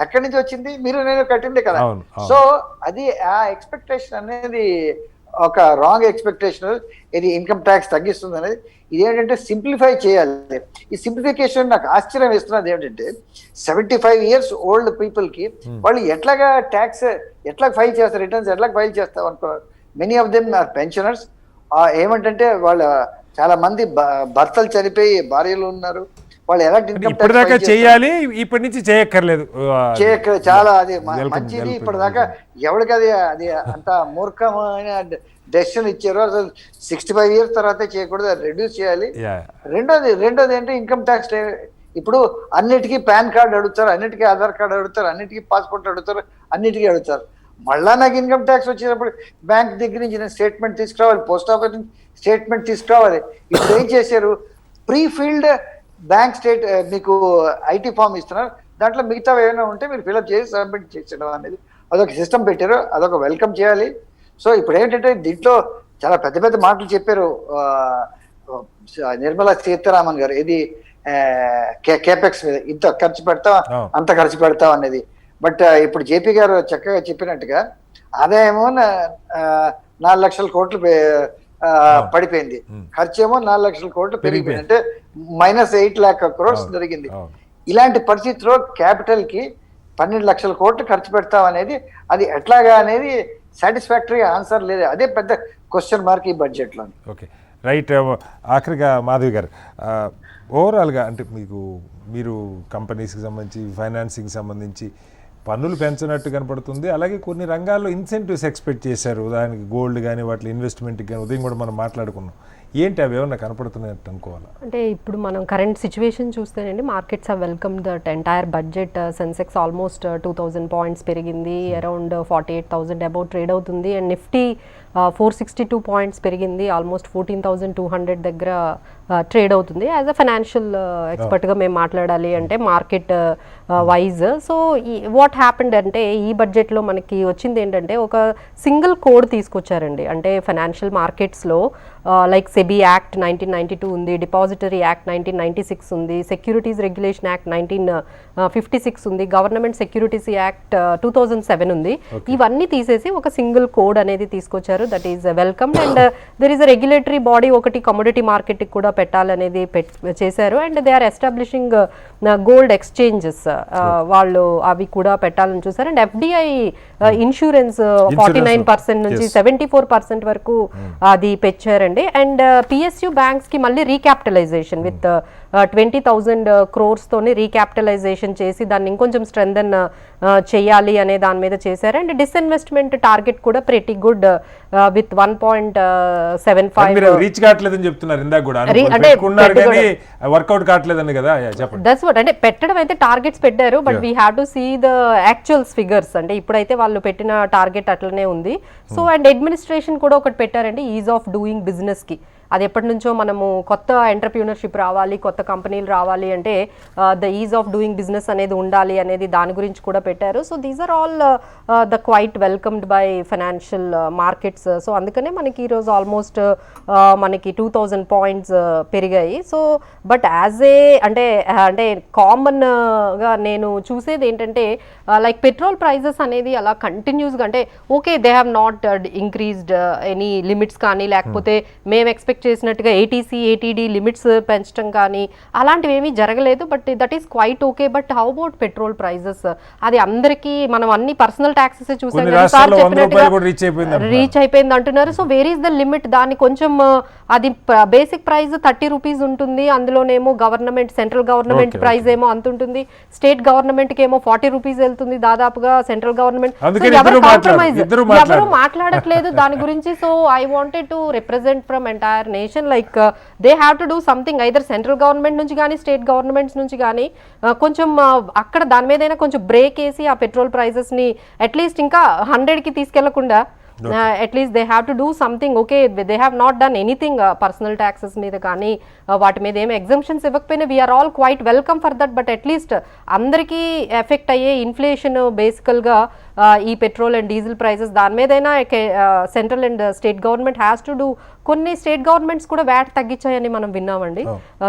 ఎక్కడి నుంచి వచ్చింది, మీరు నేను కట్టిందే కదా. సో అది ఆ ఎక్స్పెక్టేషన్ అనేది ఒక రాంగ్ ఎక్స్పెక్టేషన్. ఇది ఇన్కమ్ ట్యాక్స్ తగ్గిస్తుంది అనేది. ఇదేంటంటే సింప్లిఫై చేయాలి. ఈ సింప్లిఫికేషన్ నాకు ఆశ్చర్యం వేస్తున్నది ఏమిటంటే 75 years ఓల్డ్ పీపుల్ కి వాళ్ళు ఎట్లాగా ట్యాక్స్ ఎట్లా ఫైల్ చేస్తారు, రిటర్న్స్ ఎట్లా ఫైల్ చేస్తారు అనుకున్నారు. Many of them are pensioners. ఏమంటే వాళ్ళ చాలా మంది భర్తలు చనిపోయి భార్యలు ఉన్నారు. వాళ్ళు ఎలాంటి ఇప్పటిదాకా చేయాలి, ఇప్పటి నుంచి చేయక్కర్లేదు. చాలా అది మంచిది. ఇప్పటిదాకా ఎవరికి అది అంత మూర్ఖమైన డెసిషన్ ఇచ్చారు. అసలు 65 years తర్వాత చేయకూడదు, రెడ్యూస్ చేయాలి. రెండోది అంటే ఇన్కమ్ ట్యాక్స్. ఇప్పుడు అన్నిటికీ పాన్ కార్డు అడుగుతారు, అన్నిటికీ ఆధార్ కార్డు అడుగుతారు, అన్నిటికీ పాస్పోర్ట్ అడుగుతారు, అన్నిటికీ అడుగుతారు. మళ్ళా నాకు ఇన్కమ్ ట్యాక్స్ వచ్చేటప్పుడు బ్యాంక్ దగ్గర నుంచి నేను స్టేట్మెంట్ తీసుకురావాలి, పోస్ట్ ఆఫీస్ నుంచి స్టేట్మెంట్ తీసుకురావాలి. ఇప్పుడు ఏం చేశారు, ప్రీ ఫీల్డ్ బ్యాంక్ మీకు ఐటీ ఫామ్ ఇస్తున్నారు. దాంట్లో మిగతా ఏమైనా ఉంటే మీరు ఫిల్అప్ చేసి సబ్మిట్ చేసడం అనేది అదొక సిస్టమ్ పెట్టారు. అదొక వెల్కమ్ చేయాలి. సో ఇప్పుడు ఏంటంటే దీంట్లో చాలా పెద్ద పెద్ద మాటలు చెప్పారు నిర్మలా సీతారామన్ గారు. ఇది కేపెక్స్ మీద ఇంత ఖర్చు పెడతాం, అంత ఖర్చు పెడతాం అనేది. బట్ ఇప్పుడు జేపీ గారు చక్కగా చెప్పినట్టుగా ఆదాయము 4 లక్షల కోట్లు పడిపోయింది, ఖర్చు ఏమో 4 లక్షల కోట్లు పెరిగిపోయింది, అంటే -8 lakh crores జరిగింది. ఇలాంటి పరిస్థితిలో క్యాపిటల్ కి 12 లక్షల కోట్లు ఖర్చు పెడతాం అనేది అది ఎట్లాగా అనేది సాటిస్ఫాక్టరీ ఆన్సర్ లేదు. అదే పెద్ద క్వశ్చన్ మార్క్ ఈ బడ్జెట్ లో. Okay, right. ఆఖరిగా మాధవి గారు, ఓవరాల్గా అంటే మీరు కంపెనీస్కి సంబంధించి ఫైనాన్సింగ్కి సంబంధించి పన్నులు పెంచినట్టు కనపడుతుంది, అలాగే కొన్ని రంగాల్లో ఇన్సెంటివ్స్ ఎక్స్పెక్ట్ చేశారు, ఉదాహరణకి గోల్డ్ కానీ వాటి ఇన్వెస్ట్మెంట్కి కానీ ఉదయం కూడా మనం మాట్లాడుకున్నాం. ఏంటి అవి ఏమన్నా కనపడుతున్నట్టు అనుకోవాలా? అంటే ఇప్పుడు మనం కరెంట్ సిచ్యువేషన్ చూస్తేనండి, markets are welcome that entire budget. Sensex almost 2000 points పెరిగింది, అరౌండ్ 48,000 అబౌట్ ట్రేడ్ అవుతుంది. అండ్ నిఫ్టీ 462 పాయింట్స్ పెరిగింది, ఆల్మోస్ట్ 14,200 దగ్గర ట్రేడ్ అవుతుంది. యాజ్ అ ఫైనాన్షియల్ ఎక్స్పర్ట్గా మేము మాట్లాడాలి అంటే market wise. So what happened అంటే ఈ బడ్జెట్లో మనకి వచ్చింది ఏంటంటే ఒక సింగిల్ కోడ్ తీసుకొచ్చారండి. అంటే ఫైనాన్షియల్ మార్కెట్స్లో లైక్ సెబీ యాక్ట్ 1992 ఉంది, డిపాజిటరీ యాక్ట్ 1996 ఉంది, సెక్యూరిటీస్ రెగ్యులేషన్ యాక్ట్ 1956 ఉంది, గవర్నమెంట్ సెక్యూరిటీస్ యాక్ట్ 2007 ఉంది. ఇవన్నీ తీసేసి ఒక సింగిల్ కోడ్ అనేది తీసుకొచ్చారు. That is welcomed. And there is a regulatory body ఒకటి కమోడిటీ మార్కెట్కి కూడా పెట్టాలనేది చేశారు. And they are establishing gold exchanges, వాళ్ళు అవి కూడా పెట్టాలని చూసారు. అండ్ ఎఫ్డిఐ ఇన్సూరెన్స్ 49% నుంచి 74% వరకు అది పెంచారండి. అండ్ పిఎస్యు బ్యాంక్స్ కి మళ్ళీ రీక్యాపిటలైజేషన్ విత్ 20,000 crores తోని రీక్యాపిటలైజేషన్ చేసి దాన్ని ఇంకొంచెం స్ట్రెంథెన్ చేయాలి అనే దాని మీద చేశారు. అండ్ డిస్ఇన్వెస్ట్మెంట్ టార్గెట్ కూడా ప్రెటీ గుడ్ విత్ 1.75 రీచ్ కావట్లేదని చెప్తున్నారు ఇందాక కూడా, వర్కౌట్ కావట్లేదని కదా, చెప్పండి. దట్స్ వాట్, అంటే పెట్టడం అయితే టార్గెట్స్ పెట్టారు, but we have to see the actuals figures. అంటే ఇప్పుడైతే వాళ్ళు పెట్టిన టార్గెట్ అట్లనే ఉంది. సో అండ్ అడ్మినిస్ట్రేషన్ కూడా ఒకటి పెట్టారండి, ఈజ్ ఆఫ్ డూయింగ్ బిజినెస్ కి. అది ఎప్పటి నుంచో మనము కొత్త ఎంటర్ప్రీనర్షిప్ రావాలి, కొత్త కంపెనీలు రావాలి అంటే the ease of doing business అనేది ఉండాలి అనేది దాని గురించి కూడా పెట్టారు. So these are all the quite welcomed by financial markets. సో అందుకనే మనకి ఈరోజు ఆల్మోస్ట్ మనకి 2000 పాయింట్స్ పెరిగాయి. సో బట్ యాజ్ ఏ అంటే కామన్గా నేను చూసేది ఏంటంటే లైక్ పెట్రోల్ ప్రైజెస్ అనేది అలా కంటిన్యూస్గా, అంటే okay they have not increased any limits కానీ, లేకపోతే మేము ఎక్స్పెక్ట్ చేసినట్టుగా ఏటీసీ ఏటీడీ లిమిట్స్ పెంచడం కానీ అలాంటివి ఏమీ జరగలేదు. But that is quite okay. But how about petrol prices? అది అందరికీ మనం అన్ని పర్సనల్ ట్యాక్సెస్ చూసాం, రీచ్ అయిపోయింది అంటున్నారు. So where is the limit? దాన్ని కొంచెం అది బేసిక్ ప్రైస్ 30 రూపీస్ ఉంటుంది, అందులోనేమో గవర్నమెంట్ సెంట్రల్ గవర్నమెంట్ ప్రైస్ ఏమో అంత ఉంటుంది, స్టేట్ గవర్నమెంట్ కి ఏమో 40 రూపీస్ వెళ్తుంది దాదాపుగా సెంట్రల్ గవర్నమెంట్. ఎవరు మాట్లాడట్లేదు దాని గురించి. So I wanted to represent from entire nation, like they have to do something, either central government నుంచి కానీ స్టేట్ గవర్నమెంట్స్ నుంచి కానీ కొంచెం అక్కడ దాని మీద కొంచెం బ్రేక్ వేసి ఆ పెట్రోల్ ప్రైజెస్ ని అట్లీస్ట్ ఇంకా 100కి తీసుకెళ్లకుండా at least they have to do something. Okay, they have not done anything personal taxes మీద కానీ వాటి మీద ఏమి ఎగ్జంప్షన్స్ ఇవ్వకపోయినా we are all quite welcome for that. but at least అందరికీ ఎఫెక్ట్ అయ్యే ఇన్ఫ్లేషన్ బేసికల్గా ఈ పెట్రోల్ అండ్ డీజిల్ ప్రైసెస్ దాని మీదైనా central and state government has to do. కొన్ని స్టేట్ గవర్నమెంట్స్ కూడా వ్యాట్ తగ్గించాయని మనం విన్నామండి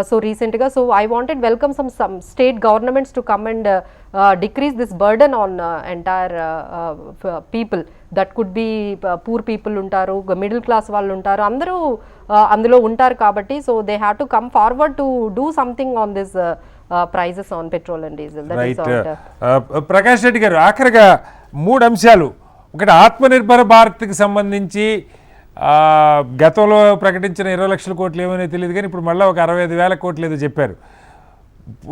సో రీసెంట్గా. So I wanted welcome some state governments to come and decrease this burden on entire people. that could be poor people ఉంటారు, middle class వాళ్ళు ఉంటారు, అందరూ అందులో ఉంటారు కాబట్టి so they have to come forward to do something on this prices on petrol and diesel. Prakash Reddy garu, ఆఖరిగా 3 అంశాలు. ఒకటి, ఆత్మనిర్భర భారత్కి సంబంధించి గతంలో ప్రకటించిన 20 లక్షల కోట్లు ఏమైనా తెలియదు కానీ ఇప్పుడు మళ్ళీ ఒక 65,000 కోట్లు ఏదో చెప్పారు.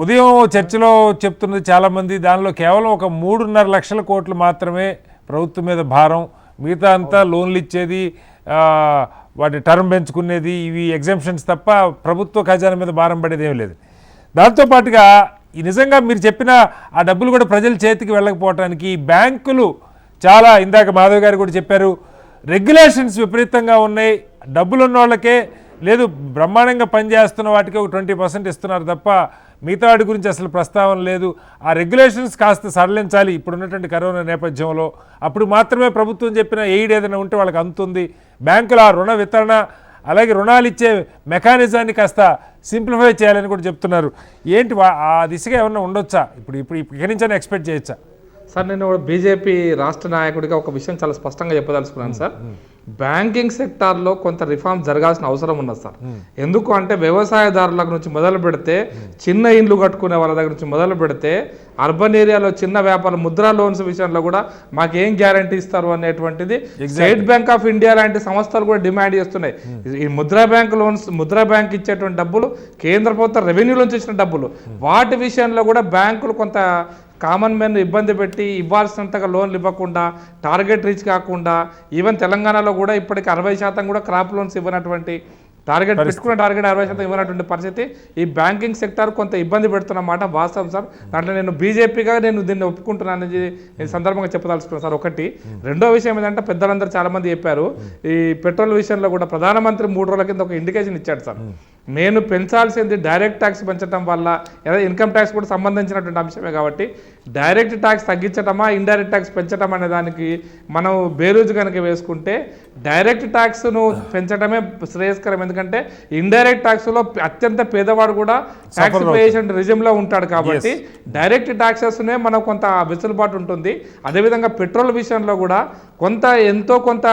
ఉదయం చర్చలో చెప్తున్నది చాలామంది, దానిలో కేవలం ఒక 3.5 లక్షల కోట్లు మాత్రమే ప్రభుత్వం మీద భారం, మిగతా అంతా లోన్లు ఇచ్చేది, వాటి టర్మ్ పెంచుకునేది, ఇవి ఎగ్జామ్షన్స్ తప్ప ప్రభుత్వ ఖజానా మీద భారం పడేది ఏమీ లేదు. దాంతోపాటుగా నిజంగా మీరు చెప్పిన ఆ డబ్బులు కూడా ప్రజల చేతికి వెళ్ళకపోవటానికి బ్యాంకులు చాలా, ఇందాక మాధవ్ గారు కూడా చెప్పారు, రెగ్యులేషన్స్ విపరీతంగా ఉన్నాయి. డబ్బులు ఉన్న వాళ్ళకే లేదు, బ్రహ్మాండంగా పనిచేస్తున్న వాటికి ఒక 20% ఇస్తున్నారు తప్ప మిగతా వాటి గురించి అసలు ప్రస్తావన లేదు. ఆ రెగ్యులేషన్స్ కాస్త సడలించాలి ఇప్పుడు ఉన్నటువంటి కరోనా నేపథ్యంలో, అప్పుడు మాత్రమే ప్రభుత్వం చెప్పిన ఎయిడ్ ఏదైనా ఉంటే వాళ్ళకి అందుతుంది. బ్యాంకుల రుణ వితరణ అలాగే రుణాలు ఇచ్చే మెకానిజాన్ని కాస్త సింప్లిఫై చేయాలని కూడా చెప్తున్నారు. ఏంటి ఆ దిశగా ఏమన్నా ఉండొచ్చా? ఇప్పుడు ఇక్కడి నుంచి ఎక్స్పెక్ట్ చేయొచ్చా? సార్, నేను బీజేపీ రాష్ట్ర నాయకుడిగా ఒక విషయం చాలా స్పష్టంగా చెప్పదలుచుకున్నాను సార్. బ్యాంకింగ్ సెక్టార్లో కొంత రిఫార్మ్ జరగాల్సిన అవసరం ఉన్నది సార్. ఎందుకు అంటే వ్యవసాయదారుల నుంచి మొదలు పెడితే, చిన్న ఇండ్లు కట్టుకునే వాళ్ళ దగ్గర నుంచి మొదలు పెడితే, అర్బన్ ఏరియాలో చిన్న వ్యాపారం ముద్రా లోన్స్ విషయంలో కూడా మాకు ఏం గ్యారంటీ ఇస్తారు అనేటువంటిది స్టేట్ బ్యాంక్ ఆఫ్ ఇండియా లాంటి సంస్థలు కూడా డిమాండ్ చేస్తున్నాయి. ఈ Mudra bank loans, Mudra bank ఇచ్చేటువంటి డబ్బులు కేంద్ర ప్రభుత్వ రెవెన్యూ నుంచి ఇచ్చిన డబ్బులు, వాటి విషయంలో కూడా బ్యాంకులు కొంత కామన్ మ్యాన్ ఇబ్బంది పెట్టి ఇవ్వాల్సినంతగా లోన్లు ఇవ్వకుండా, టార్గెట్ రీచ్ కాకుండా, ఈవెన్ తెలంగాణలో కూడా ఇప్పటికి 60% కూడా క్రాప్ లోన్స్ ఇవ్వనటువంటి, టార్గెట్ పెట్టుకున్న టార్గెట్ 60% ఇవ్వనటువంటి పరిస్థితి ఈ బ్యాంకింగ్ సెక్టార్ కొంత ఇబ్బంది పెడుతున్నమాట వాస్తవం సార్. దాంట్లో నేను బీజేపీగా నేను దీన్ని ఒప్పుకుంటున్నానని నేను సందర్భంగా చెప్పదలుచుకున్నాను సార్. ఒకటి. రెండో విషయం ఏంటంటే పెద్దలందరూ చాలా మంది చెప్పారు, ఈ పెట్రోల్ విషయంలో కూడా ప్రధానమంత్రి 3 రోజుల కింద ఒక ఇండికేషన్ ఇచ్చాడు సార్. నేను పెంచాల్సింది డైరెక్ట్ ట్యాక్స్ పెంచడం వల్ల, ఏదో ఇన్కమ్ ట్యాక్స్ కూడా సంబంధించినటువంటి అంశమే కాబట్టి డైరెక్ట్ ట్యాక్స్ తగ్గించటమా ఇండైరెక్ట్ ట్యాక్స్ పెంచడం అనే దానికి మనం బేరోజు కనుక వేసుకుంటే డైరెక్ట్ ట్యాక్స్ను పెంచడమే శ్రేయస్కరం. ఎందుకంటే ఇండైరెక్ట్ ట్యాక్స్లో అత్యంత పేదవాడు కూడా ట్యాక్స్ పేషన్ రిజిమ్లో ఉంటాడు కాబట్టి డైరెక్ట్ ట్యాక్సెస్నే మనకు కొంత వెసులుబాటు ఉంటుంది. అదేవిధంగా పెట్రోల్ విషయంలో కూడా ఎంతో కొంత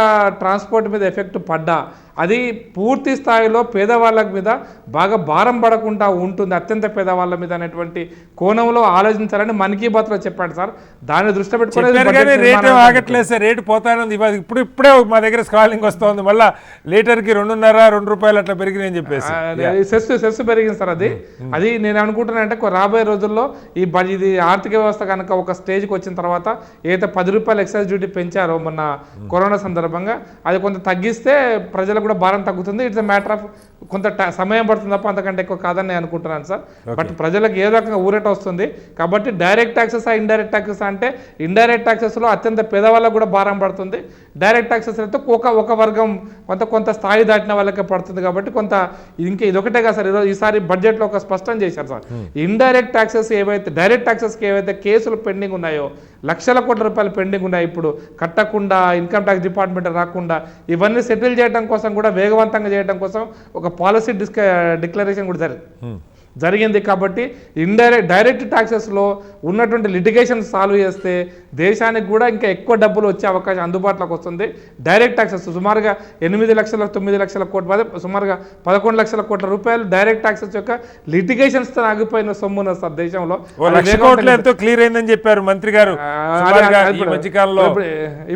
ట్రాన్స్పోర్ట్ మీద ఎఫెక్ట్ పడ్డా అది పూర్తి స్థాయిలో పేదవాళ్ళ మీద బాగా భారం పడకుండా ఉంటుంది, అత్యంత పేదవాళ్ళ మీద అనేటువంటి కోణంలో ఆలోచించాలని మన్ కీ బాత్లో చెప్పాడు సార్. దాన్ని దృష్టి పెట్టుకుని రేటు ఆగట్లేదు సార్, రేటు పోతానంది. ఇప్పుడే మా దగ్గర స్కాలింగ్ వస్తుంది, మళ్ళీ లీటర్కి 2.5 రూపాయలు అట్లా పెరిగినాయని చెప్పేసి సెస్ పెరిగింది సార్. అది నేను అనుకుంటున్నా అంటే రాబోయే రోజుల్లో ఇది ఆర్థిక వ్యవస్థ కనుక ఒక స్టేజ్కి వచ్చిన తర్వాత ఏదైతే 10 రూపాయలు ఎక్సైజ్ డ్యూటీ పెంచారో మొన్న కరోనా సందర్భంగా, అది కొంత తగ్గిస్తే ప్రజలకు కూడా భారం తగ్గుతుంది. ఇట్స్ మ్యాటర్ ఆఫ్ కొంత సమయం పడుతుంది తప్ప అంతకంటే ఎక్కువ కాదని నేను అనుకుంటున్నాను సార్. బట్ ప్రజలకు ఏ రకంగా ఊరట వస్తుంది కాబట్టి డైరెక్ట్ ట్యాక్సెస్ ఇండైరెక్ట్ ట్యాక్సెస్ అంటే ఇండైరెక్ట్ ట్యాక్సెస్లో అత్యంత పేదవాళ్ళకు కూడా భారం పడుతుంది, డైరెక్ట్ ట్యాక్సెస్ అయితే ఒక వర్గం కొంత స్థాయి దాటిన వాళ్ళకే పడుతుంది. కాబట్టి ఇంకా ఇదొకటే కదా సార్, ఈసారి బడ్జెట్లో ఒక స్పష్టం చేశారు సార్. ఇండైరెక్ట్ ట్యాక్సెస్ ఏవైతే డైరెక్ట్ ట్యాక్సెస్కి ఏవైతే కేసులు పెండింగ్ ఉన్నాయో, లక్షల కోట్ల రూపాయలు పెండింగ్ ఉన్నాయి, ఇప్పుడు కట్టకుండా ఇన్కమ్ ట్యాక్స్ డిపార్ట్మెంట్ రాకుండా, ఇవన్నీ సెటిల్ చేయడం కోసం కూడా వేగవంతంగా చేయడం కోసం ఒక పాలసీ డిక్లరేషన్ కూడా జరిగింది. కాబట్టి డైరెక్ట్ ట్యాక్సెస్లో ఉన్నటువంటి లిటిగేషన్ సాల్వ్ చేస్తే దేశానికి కూడా ఇంకా ఎక్కువ డబ్బులు వచ్చే అవకాశం అందుబాటులోకి వస్తుంది. డైరెక్ట్ ట్యాక్సెస్ సుమారుగా 8 లక్షల 9 లక్షల కోట్ల, సుమారుగా 11 లక్షల కోట్ల రూపాయలు డైరెక్ట్ ట్యాక్సెస్ యొక్క లిటిగేషన్స్తో ఆగిపోయిన సొమ్ము ఉన్నది సార్ దేశంలో. క్లియర్ అయిందని చెప్పారు మంత్రి గారు.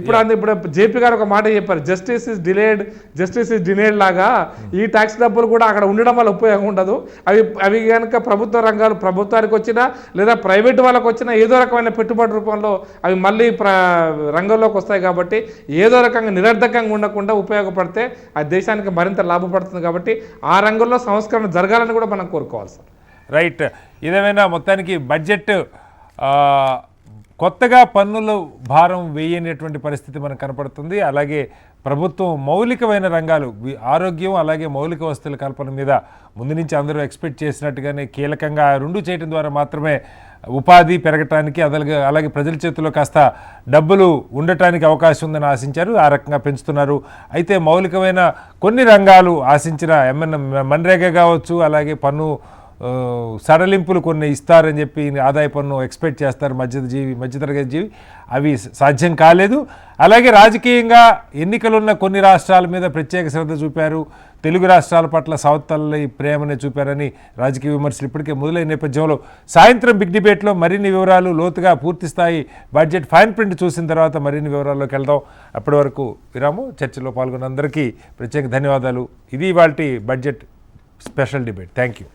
ఇప్పుడు జేపీ గారు ఒక మాట చెప్పారు, జస్టిస్ ఇస్ డిలేడ్ లాగా ఈ ట్యాక్స్ డబ్బులు కూడా అక్కడ ఉండడం వల్ల ఉపయోగం ఉండదు. అవి కనుక ప్రభుత్వానికి వచ్చినా లేదా ప్రైవేట్ వాళ్ళకి వచ్చినా ఏదో రకమైన పెట్టుబడి రూపంలో అవి మళ్ళీ రంగంలోకి వస్తాయి. కాబట్టి ఏదో రకంగా నిరర్ధకంగా ఉండకుండా ఉపయోగపడితే ఆ దేశానికి మరింత లాభపడుతుంది. కాబట్టి ఆ రంగంలో సంస్కరణ జరగాలని కూడా మనం కోరుకోవాలి సార్. రైట్. ఏదేమైనా మొత్తానికి బడ్జెట్ కొత్తగా పన్నుల భారం వేయనటువంటి పరిస్థితి మనకు కనపడుతుంది. అలాగే ప్రభుత్వం మౌలికమైన రంగాలు, ఆరోగ్యం అలాగే మౌలిక వస్తువుల కల్పన మీద ముందు నుంచి అందరూ ఎక్స్పెక్ట్ చేసినట్టుగానే కీలకంగా 2 చేయడం ద్వారా మాత్రమే ఉపాధి పెరగటానికి, అలాగే ప్రజల చేతిలో కాస్త డబ్బులు ఉండటానికి అవకాశం ఉందని ఆశించారు. ఆ రకంగా పెంచుతున్నారు. అయితే మౌలికమైన కొన్ని రంగాలు ఆశించిన మన్రేగా కావచ్చు, అలాగే పన్ను సడలింపులు కొన్ని ఇస్తారని చెప్పి ఆదాయ పన్ను ఎక్స్పెక్ట్ చేస్తారు మధ్యతరగతి జీవి, అవి సాధ్యం కాలేదు. అలాగే రాజకీయంగా ఎన్నికలున్న కొన్ని రాష్ట్రాల మీద ప్రత్యేక శ్రద్ధ చూపారు, తెలుగు రాష్ట్రాల పట్ల సవత్తల్లి ప్రేమనే చూపారని రాజకీయ విమర్శలు ఇప్పటికే మొదలైన నేపథ్యంలో సాయంత్రం బిగ్ డిబేట్లో మరిన్ని వివరాలు, లోతుగా పూర్తిస్థాయి బడ్జెట్ ఫైన్ ప్రింట్ చూసిన తర్వాత మరిన్ని వివరాల్లోకి వెళ్దాం. అప్పటి వరకు విరాము. చర్చలో పాల్గొన్న అందరికీ ప్రత్యేక ధన్యవాదాలు. ఇది ఇవాల్టి budget special debate. Thank you.